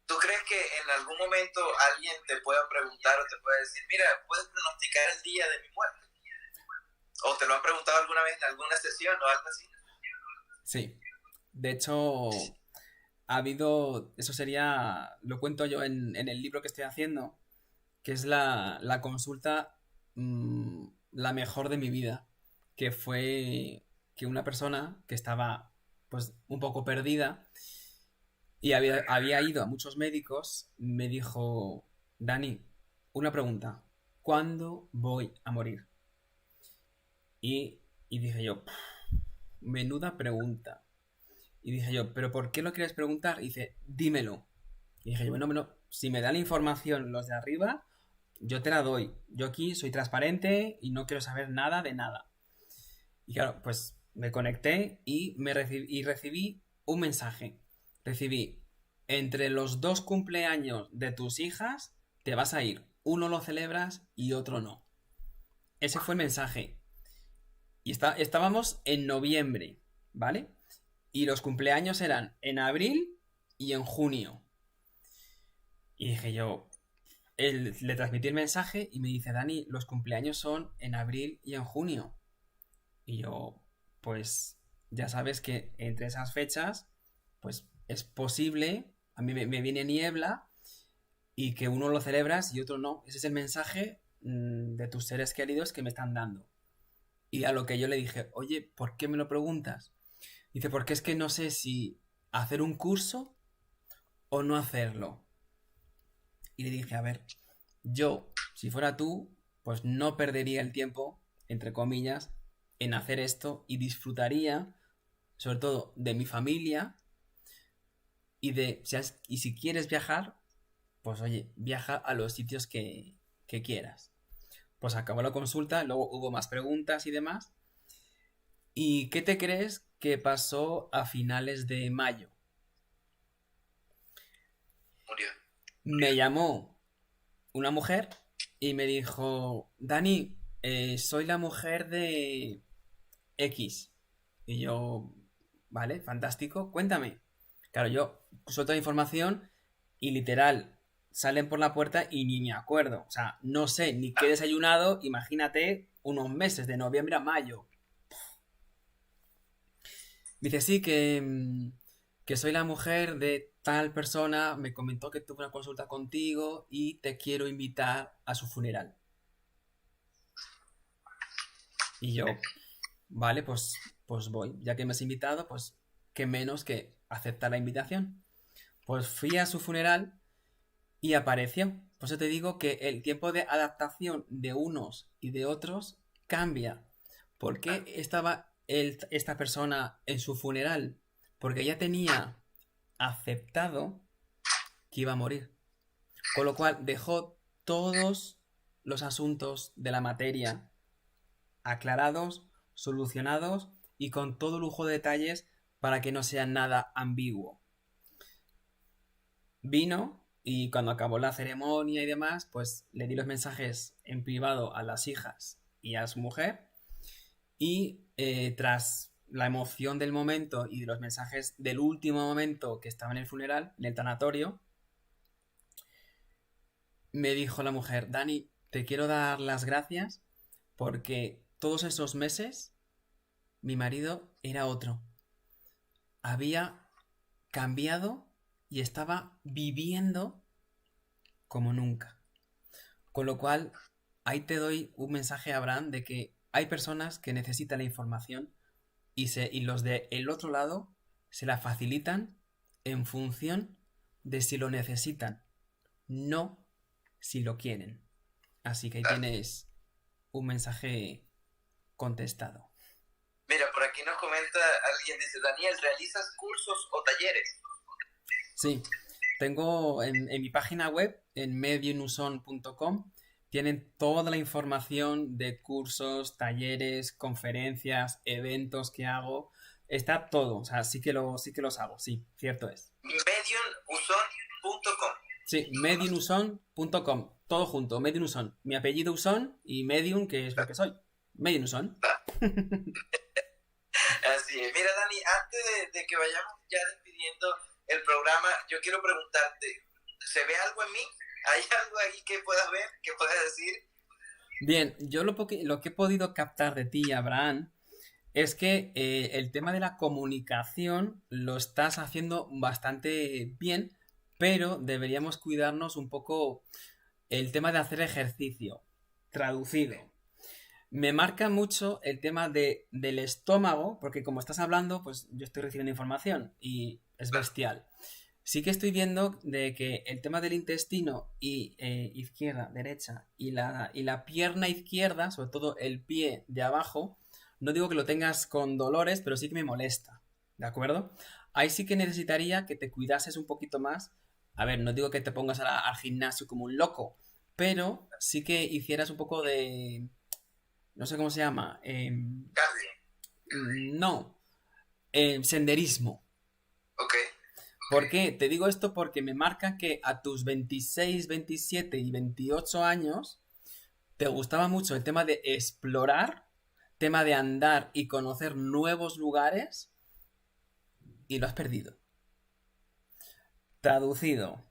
¿Tú crees que en algún momento alguien te pueda preguntar o te pueda decir, mira, ¿puedes pronosticar el día de mi muerte? ¿O te lo han preguntado alguna vez en alguna sesión o algo así? Sí. De hecho, ha habido, eso sería, lo cuento yo en el libro que estoy haciendo, que es la consulta la mejor de mi vida, que fue que una persona que estaba pues un poco perdida y había ido a muchos médicos, me dijo, Dani, una pregunta, ¿cuándo voy a morir? Y dije yo, menuda pregunta. Y dije yo, ¿pero por qué lo quieres preguntar? Y dice, dímelo. Y dije yo, bueno, si me dan información los de arriba, yo te la doy. Yo aquí soy transparente y no quiero saber nada de nada. Y claro, pues me conecté y recibí un mensaje. Recibí, entre los 2 cumpleaños de tus hijas, te vas a ir. Uno lo celebras y otro no. Ese fue el mensaje. Y estábamos en noviembre, ¿vale? Y los cumpleaños eran en abril y en junio. Y dije yo, le transmití el mensaje y me dice, Dani, los cumpleaños son en abril y en junio. Y yo, pues ya sabes que entre esas fechas, pues es posible, a mí me viene niebla y que uno lo celebras y otro no. Ese es el mensaje de tus seres queridos que me están dando. Y a lo que yo le dije, oye, ¿por qué me lo preguntas? Dice, porque es que no sé si hacer un curso o no hacerlo. Y le dije, a ver, yo, si fuera tú, pues no perdería el tiempo, entre comillas, en hacer esto y disfrutaría, sobre todo, de mi familia y si quieres viajar, pues oye, viaja a los sitios que quieras. Pues acabó la consulta, luego hubo más preguntas y demás. ¿Y qué te crees que pasó a finales de mayo? Murió. Me llamó una mujer y me dijo, Dani, soy la mujer de X. Y yo, vale, fantástico, cuéntame. Claro, yo suelto la información y literal salen por la puerta y ni me acuerdo. O sea, no sé ni qué he desayunado, imagínate unos meses, de noviembre a mayo. Dice, sí, que soy la mujer de tal persona, me comentó que tuve una consulta contigo y te quiero invitar a su funeral. Y yo, vale, pues voy. Ya que me has invitado, pues qué menos que aceptar la invitación. Pues fui a su funeral y apareció. Por eso te digo que el tiempo de adaptación de unos y de otros cambia. ¿Por qué estaba esta persona en su funeral? Porque ya tenía aceptado que iba a morir. Con lo cual dejó todos los asuntos de la materia aclarados, solucionados y con todo lujo de detalles para que no sea nada ambiguo. Vino y cuando acabó la ceremonia y demás, pues le di los mensajes en privado a las hijas y a su mujer y tras la emoción del momento y de los mensajes del último momento que estaba en el funeral, en el tanatorio, me dijo la mujer, Dani, te quiero dar las gracias porque todos esos meses mi marido era otro. Había cambiado y estaba viviendo como nunca. Con lo cual, ahí te doy un mensaje, Abraham, de que hay personas que necesitan la información y los de el otro lado se la facilitan en función de si lo necesitan, no si lo quieren. Así que ahí tienes un mensaje contestado. Mira, por aquí nos comenta alguien, dice, Daniel, ¿realizas cursos o talleres? Sí, tengo en mi página web, en mediunuson.com, tienen toda la información de cursos, talleres, conferencias, eventos que hago. Está todo, o sea, sí que los hago, sí, cierto es. Mediunuson.com. Sí, mediunuson.com, todo junto, Mediunuson. Mi apellido Uson y Medium, que es lo que soy. Mediunuson. Así es. Mira, Dani, antes de que vayamos ya despidiendo el programa, yo quiero preguntarte, ¿se ve algo en mí? ¿Hay algo ahí que puedas ver, que puedas decir? Bien, yo lo que he podido captar de ti, Abraham, es que el tema de la comunicación lo estás haciendo bastante bien, pero deberíamos cuidarnos un poco el tema de hacer ejercicio. Traducido. Me marca mucho el tema del estómago, porque como estás hablando, pues yo estoy recibiendo información y es bestial. Sí que estoy viendo de que el tema del intestino y izquierda, derecha y la pierna izquierda, sobre todo el pie de abajo, no digo que lo tengas con dolores, pero sí que me molesta, ¿de acuerdo? Ahí sí que necesitaría que te cuidases un poquito más. A ver, no digo que te pongas al gimnasio como un loco, pero sí que hicieras un poco de... No sé cómo se llama. No. Senderismo. Ok. ¿Por qué? Te digo esto porque me marca que a tus 26, 27 y 28 años te gustaba mucho el tema de explorar, tema de andar y conocer nuevos lugares y lo has perdido. Traducido.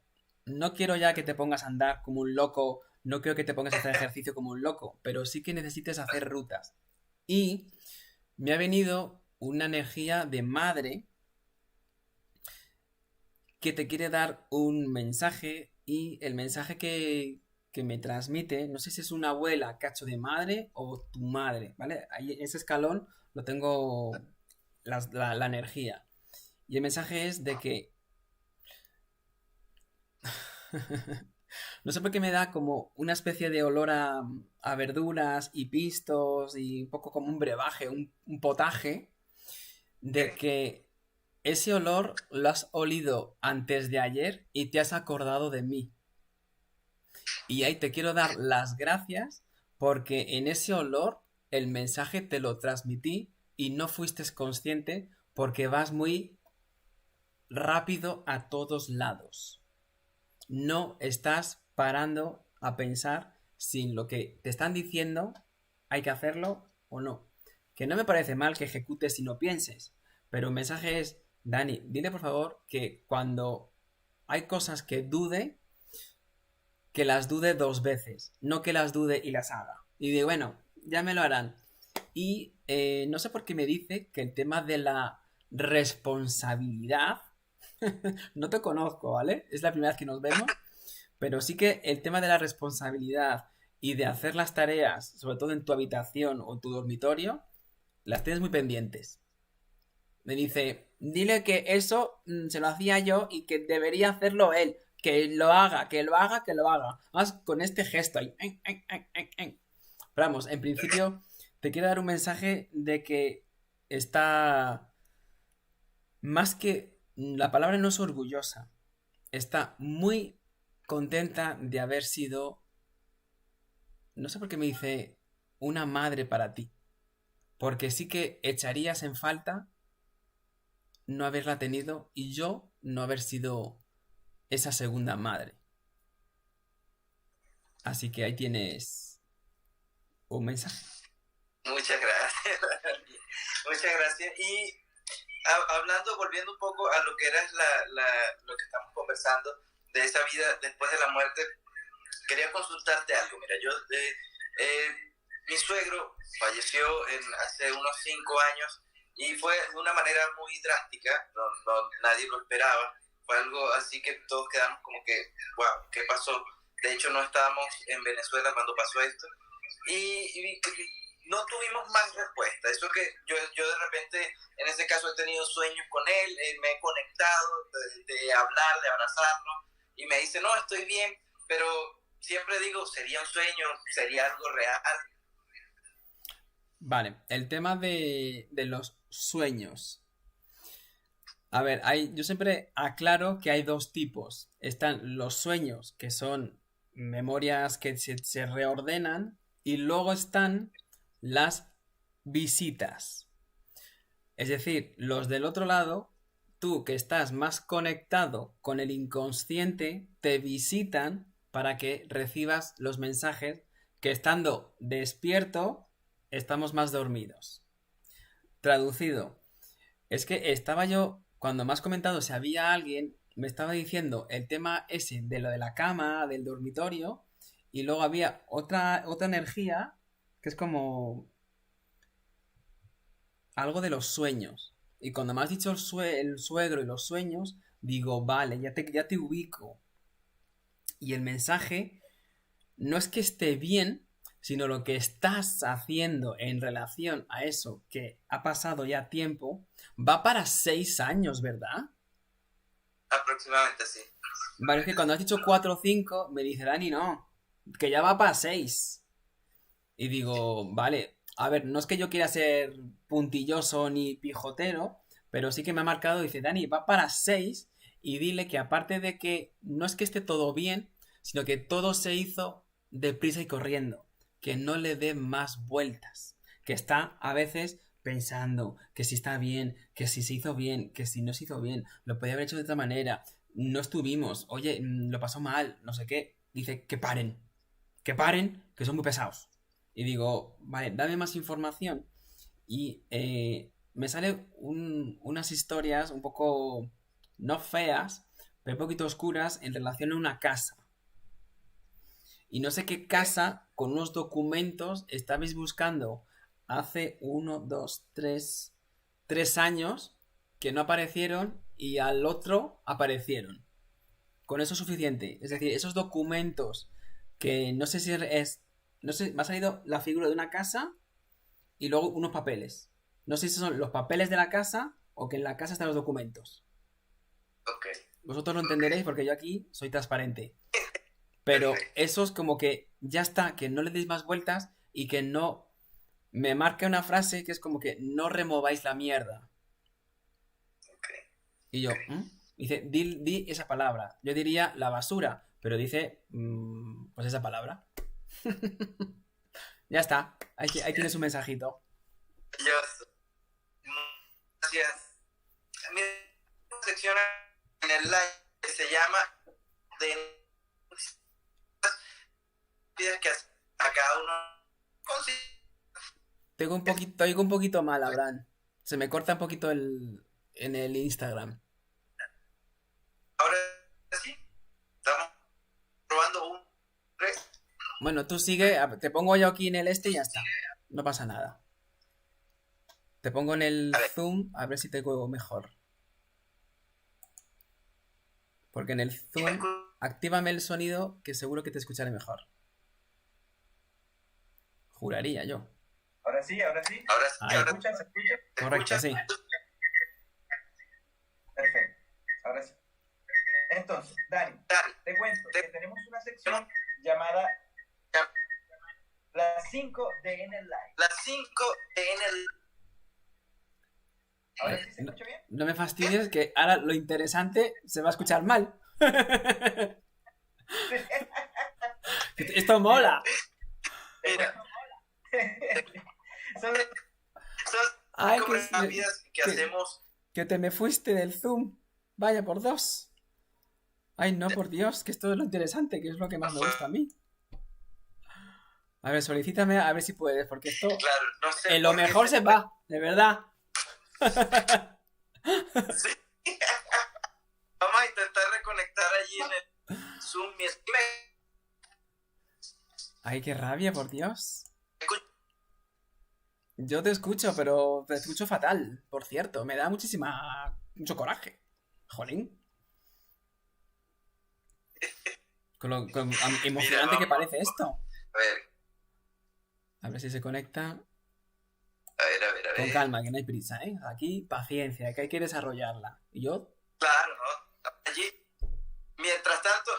No quiero ya que te pongas a andar como un loco, no quiero que te pongas a hacer ejercicio como un loco, pero sí que necesites hacer rutas. Y me ha venido una energía de madre que te quiere dar un mensaje y el mensaje que me transmite, no sé si es una abuela cacho de madre o tu madre, ¿vale? Ahí ese escalón lo tengo la energía. Y el mensaje es de que... No sé por qué me da como una especie de olor a verduras y pistos y un poco como un brebaje, un potaje, de que ese olor lo has olido antes de ayer y te has acordado de mí. Y ahí te quiero dar las gracias porque en ese olor el mensaje te lo transmití y no fuiste consciente porque vas muy rápido a todos lados. No estás parando a pensar si lo que te están diciendo hay que hacerlo o no. Que no me parece mal que ejecutes y no pienses, pero el mensaje es, Dani, dile por favor que cuando hay cosas que dude, que las dude 2 veces, no que las dude y las haga. Y digo, bueno, ya me lo harán. Y no sé por qué me dice que el tema de la responsabilidad, no te conozco, ¿vale? Es la primera vez que nos vemos, pero sí que el tema de la responsabilidad y de hacer las tareas, sobre todo en tu habitación o tu dormitorio, las tienes muy pendientes. Me dice, dile que eso se lo hacía yo y que debería hacerlo él. Que lo haga, que lo haga, que lo haga. Más con este gesto ahí. Pero vamos, en principio te quiero dar un mensaje de que está más que... La palabra no es orgullosa. Está muy contenta de haber sido... No sé por qué me dice una madre para ti. Porque sí que echarías en falta no haberla tenido y yo no haber sido esa segunda madre. Así que ahí tienes un mensaje. Muchas gracias. Muchas gracias. Y hablando, volviendo un poco a lo que era lo que estamos conversando, de esa vida después de la muerte, quería consultarte algo. Mira, mi suegro falleció hace unos 5 años y fue de una manera muy drástica, nadie lo esperaba. Fue algo así que todos quedamos como que, wow, ¿qué pasó? De hecho, no estábamos en Venezuela cuando pasó esto y no tuvimos más respuesta. Eso que yo de repente, en ese caso, he tenido sueños con él, me he conectado de hablar, de abrazarlo, y me dice, no, estoy bien, pero siempre digo, sería un sueño, sería algo real. Vale, el tema de los sueños. A ver, yo siempre aclaro que hay 2 tipos. Están los sueños, que son memorias que se reordenan, y luego están las visitas. Es decir, los del otro lado, tú que estás más conectado con el inconsciente, te visitan para que recibas los mensajes que estando despierto, estamos más dormidos. Traducido, es que estaba yo, cuando me has comentado si había alguien, me estaba diciendo el tema ese de lo de la cama, del dormitorio, y luego había otra energía que es como algo de los sueños. Y cuando me has dicho el suegro y los sueños, digo, vale, ya te ubico. Y el mensaje no es que esté bien, sino lo que estás haciendo en relación a eso que ha pasado ya tiempo, va para 6 años, ¿verdad? Aproximadamente, sí. Vale, es que cuando has dicho 4 o 5, me dice Dani, no, que ya va para 6. Y digo, vale, a ver, no es que yo quiera ser puntilloso ni pijotero, pero sí que me ha marcado, dice, Dani, va para 6 y dile que aparte de que no es que esté todo bien, sino que todo se hizo deprisa y corriendo, que no le dé más vueltas, que está a veces pensando que si está bien, que si se hizo bien, que si no se hizo bien, lo podía haber hecho de otra manera, no estuvimos, oye, lo pasó mal, no sé qué, dice que paren, que son muy pesados. Y digo, vale, dame más información. Y me sale unas historias un poco, no feas, pero un poquito oscuras en relación a una casa. Y no sé qué casa con unos documentos estabais buscando hace 1, 2, 3 años que no aparecieron y al otro aparecieron. Con eso es suficiente. Es decir, esos documentos que no sé si es... No sé, me ha salido la figura de una casa y luego unos papeles. No sé si son los papeles de la casa o que en la casa están los documentos. Ok. Vosotros lo entenderéis porque yo aquí soy transparente. Pero eso es como que ya está, que no le deis más vueltas y que no... Me marca una frase que es como que no remováis la mierda. Ok. Y yo, dice, di esa palabra. Yo diría la basura, pero dice, pues esa palabra. Ya está, ahí tienes un mensajito. Yo, gracias. Mi sección en el live que se llama de que a cada uno consigue. Te oigo un poquito mal, Abraham. Se me corta un poquito en el Instagram. Ahora sí, estamos probando un 3. Bueno, tú sigue, te pongo yo aquí en el este y ya está. No pasa nada. Te pongo en el Zoom a ver si te oigo mejor. Porque en el Zoom, actívame el sonido que seguro que te escucharé mejor. Juraría yo. Ahora sí. Ahora sí. ¿Se escucha? ¿Se escucha? Correcto, sí. Perfecto. Ahora sí. Entonces, Dani, te cuento que tenemos una sección llamada Las 5 de en el live. Las 5 de en el... ¿Ahora sí se escucha bien? No me fastidies que ahora lo interesante se va a escuchar mal. Esto mola. Mira. Son Ay, cosas rápidas que hacemos. Que te me fuiste del Zoom. Vaya por dos. Ay, no, por Dios, que esto es lo interesante, que es lo que más me gusta a mí. A ver, solicítame a ver si puedes, porque esto Claro, no sé. en lo mejor se va, de verdad. Sí. Vamos a intentar reconectar allí en el Zoom. Ay, qué rabia, por Dios. Yo te escucho, pero te escucho fatal, por cierto. Me da mucho coraje. Jolín. Con lo emocionante que parece esto. A ver si se conecta. A ver. Con calma, que no hay prisa, ¿eh? Aquí, paciencia, que hay que desarrollarla. ¿Y yo? Claro, ¿no? Allí, mientras tanto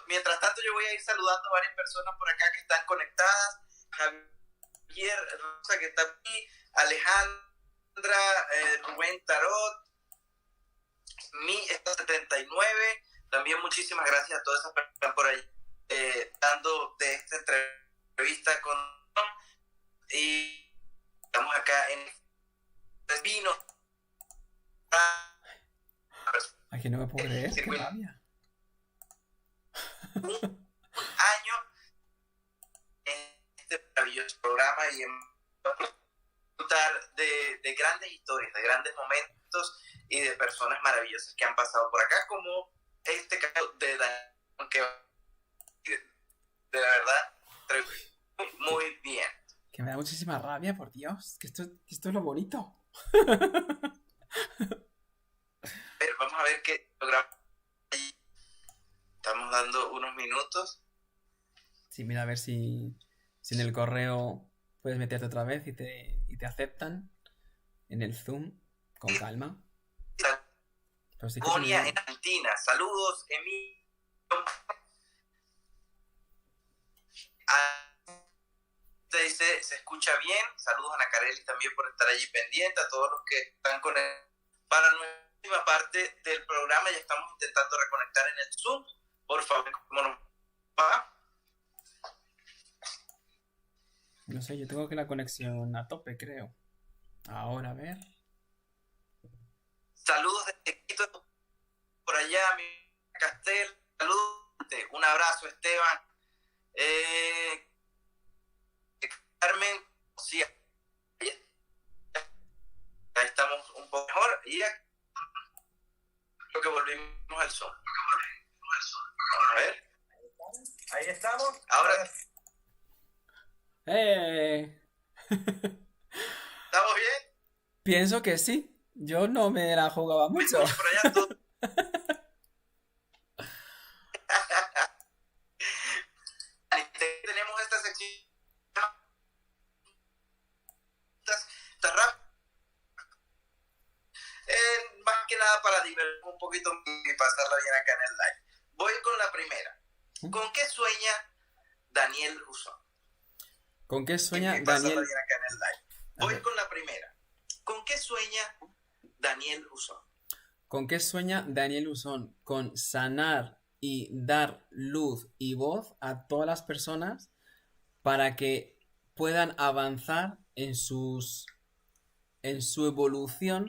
yo voy a ir saludando a varias personas por acá que están conectadas. Javier Rosa, que está aquí. Alejandra, Rubén Tarot. Mi está 79. También muchísimas gracias a todas esas personas que están por ahí dando de esta entrevista con... Y estamos acá en vino. Ay, que no me puedo creer, qué rabia. Un año en este maravilloso programa y en disfrutar de grandes historias, de grandes momentos y de personas maravillosas que han pasado por acá, como este caso de Daniel, que de la verdad muy bien. Que me da muchísima rabia, por Dios. Que esto es lo bonito. Pero vamos a ver qué logramos. Estamos dando unos minutos. Sí, mira, a ver si en el correo puedes meterte otra vez y te aceptan en el Zoom con calma. Sí Gonia en Argentina. Saludos, Emilio. Te dice, se escucha bien. Saludos a Ana Carelli también por estar allí pendiente. A todos los que están con él. Para nuestra última parte del programa ya estamos intentando reconectar en el Zoom. Por favor, ¿cómo nos va? No sé, yo tengo que la conexión a tope, creo. Ahora, a ver. Saludos de Quito por allá, mi Castel. Saludos. Un abrazo, Esteban. Carmen, sí, ahí estamos un poco mejor y creo que volvimos al Zoom. Vamos a ver. Ahí estamos. Ahora. ¿Estamos bien? Pienso que sí. Yo no me la jugaba mucho. Por allá todo. Tenemos esta sección. para divertirme un poquito y pasarla bien acá en el live. Voy con la primera. ¿Con qué sueña Daniel Usón? ¿Con qué sueña y pasarla Daniel? bien acá en el live. Voy con la primera. ¿Con qué sueña Daniel Usón? ¿Con qué sueña Daniel Usón? Con sanar y dar luz y voz a todas las personas para que puedan avanzar en su evolución,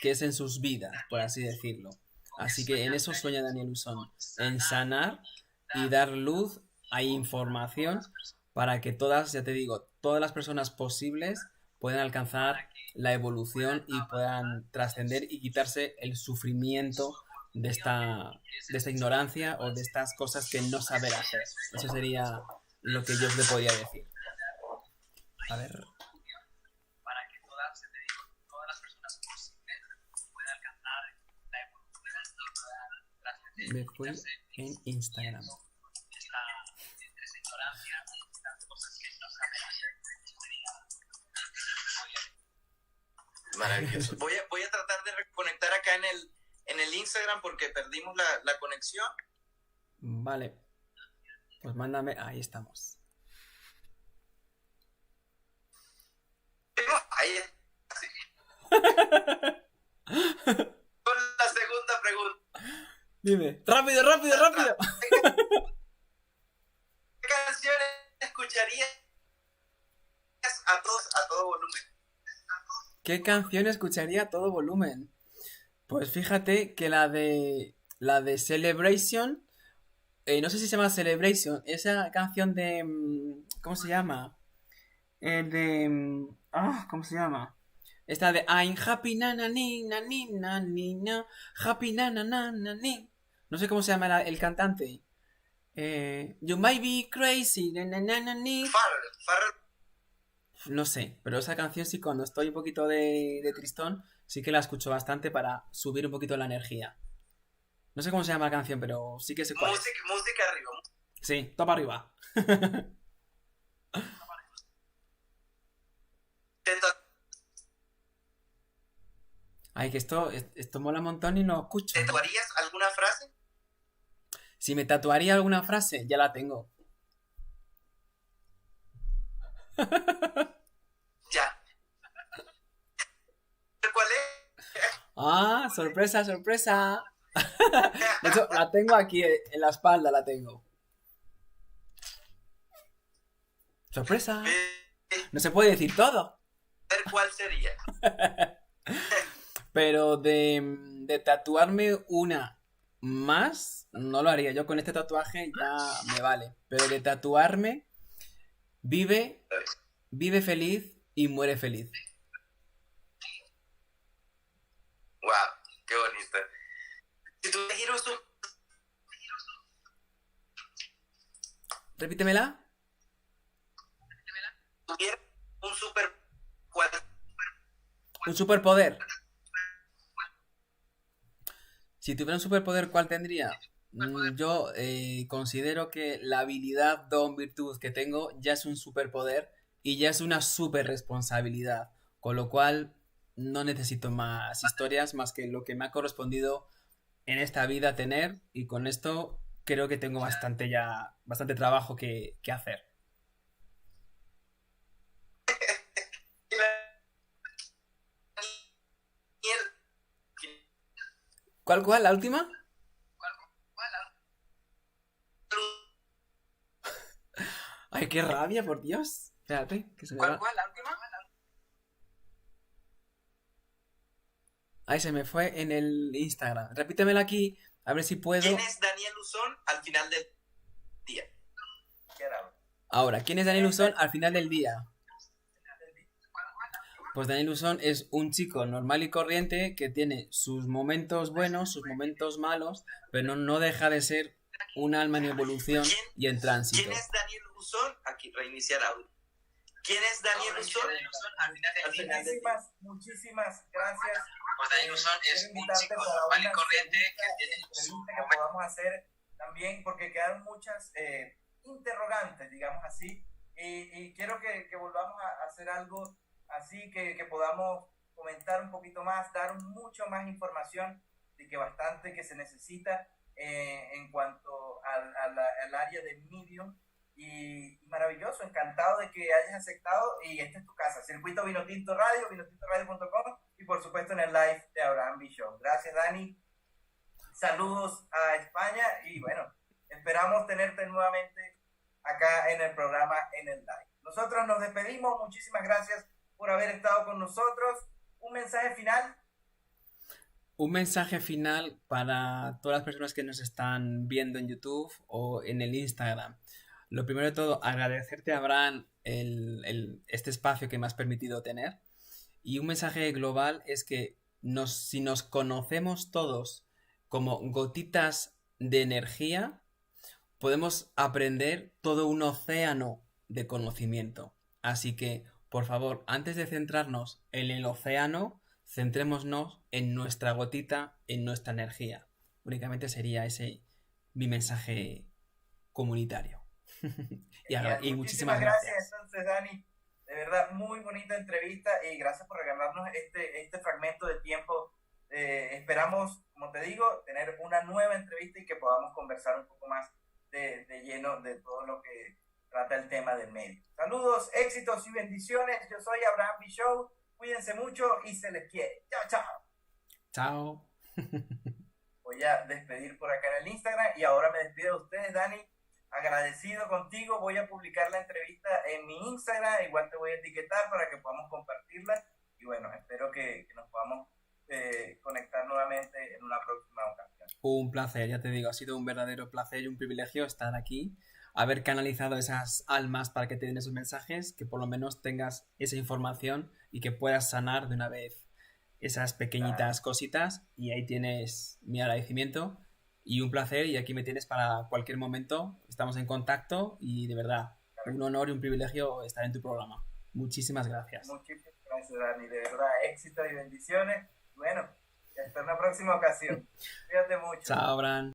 que es en sus vidas, por así decirlo. Así que en eso sueña Daniel Usón, en sanar y dar luz a información para que todas, ya te digo, todas las personas posibles puedan alcanzar la evolución y puedan trascender y quitarse el sufrimiento de esta ignorancia o de estas cosas que no saber hacer. Eso sería lo que yo os le podría decir. A ver. Para que todas las personas posibles puedan alcanzar la evolución y puedan trascender. Me fui en Instagram. Esa ignorancia, estas cosas que no saben hacer. Maravilloso. Voy a tratar de reconectar acá en el Instagram porque perdimos la conexión. Vale. Pues mándame. Ahí estamos. Ahí sí. Con la segunda pregunta. Dime. ¡Rápido, rápido, rápido! ¿Qué canciones escucharías a todo volumen? ¿Qué canción escucharía a todo volumen? Pues fíjate que la de Celebration, no sé si se llama Celebration, esa canción de ¿cómo se llama? ¿Cómo se llama? Esta de I'm happy na na ni na ni na ni na happy na na na na ni. No sé cómo se llama el cantante. You might be crazy na na na na ni. Farrell. No sé, pero esa canción sí, cuando estoy un poquito de tristón, sí que la escucho bastante para subir un poquito la energía. No sé cómo se llama la canción, pero sí que sé cuál es. Música arriba. Sí, topa arriba. Ay, que esto mola un montón y no escucho. ¿Te tatuarías alguna frase? Si me tatuaría alguna frase, ya la tengo. Ya. ¿Cuál es? Ah, sorpresa, sorpresa. De hecho, la tengo aquí en la espalda, la tengo. Sorpresa. No se puede decir todo. ¿Cuál sería? Pero de tatuarme una más, no lo haría. Yo con este tatuaje ya me vale. Pero de tatuarme, vive feliz y muere feliz. Wow, qué bonito. Si tú giras tú. Repítemela. Tuvieras un superpoder. Si tuviera un superpoder, ¿cuál tendría? Yo considero que la habilidad, don, virtud que tengo ya es un superpoder y ya es una super responsabilidad. Con lo cual no necesito más historias más que lo que me ha correspondido en esta vida tener, y con esto creo que tengo bastante trabajo que hacer. ¿Cuál? ¿La última? Ay, qué rabia, por Dios. Espérate, que se me va. ¿Cuál? ¿La última? Ahí se me fue en el Instagram. Repítemela aquí, a ver si puedo. ¿Quién es Daniel Usón al final del día? Ahora, ¿quién es Daniel Usón al final del día? Pues Daniel Usón es un chico normal y corriente que tiene sus momentos buenos, sus momentos malos, pero no deja de ser un alma en evolución y en tránsito. ¿Quién es Daniel Usón? Aquí, reiniciar audio. ¿Quién es Daniel Usón al final del día? Muchísimas gracias. Pues Daniel Usón es un chico normal y corriente que tiene su que podamos hacer también, porque quedan muchas interrogantes, digamos así, y quiero que volvamos a hacer algo así, que podamos comentar un poquito más, dar mucho más información de que bastante que se necesita en cuanto al área de Medium. Y maravilloso, encantado de que hayas aceptado, y esta es tu casa, Circuito Vino Tinto Radio, vinotintoradio.com, y por supuesto en el live de Abraham B. Show. Gracias, Dani. Saludos a España y bueno, esperamos tenerte nuevamente acá en el programa en el live. Nosotros nos despedimos, muchísimas gracias por haber estado con nosotros. Un mensaje final. Un mensaje final para todas las personas que nos están viendo en YouTube o en el Instagram. Lo primero de todo, agradecerte, Abraham, este espacio que me has permitido tener. Y un mensaje global es que si nos conocemos todos como gotitas de energía, podemos aprender todo un océano de conocimiento. Así que, por favor, antes de centrarnos en el océano, centrémonos en nuestra gotita, en nuestra energía. Únicamente sería ese mi mensaje comunitario. y muchísimas gracias. Entonces, Dani, de verdad, muy bonita entrevista y gracias por regalarnos este fragmento de tiempo. Esperamos, como te digo, tener una nueva entrevista y que podamos conversar un poco más de lleno de todo lo que trata el tema del medio. Saludos, éxitos y bendiciones. Yo soy Abraham B. Show. Cuídense mucho y se les quiere. Chao, chao. Chao. Voy a despedir por acá en el Instagram y ahora me despido de ustedes, Dani. Agradecido contigo, voy a publicar la entrevista en mi Instagram, igual te voy a etiquetar para que podamos compartirla y bueno, espero que nos podamos conectar nuevamente en una próxima ocasión. Un placer, ya te digo, ha sido un verdadero placer y un privilegio estar aquí, haber canalizado esas almas para que te den esos mensajes, que por lo menos tengas esa información y que puedas sanar de una vez esas pequeñitas cositas, y ahí tienes mi agradecimiento. Y un placer, y aquí me tienes para cualquier momento. Estamos en contacto y de verdad, un honor y un privilegio estar en tu programa. Muchísimas gracias. Muchísimas gracias, Dani. De verdad, éxito y bendiciones. Bueno, hasta una próxima ocasión. Cuídate mucho. Chao, Abraham.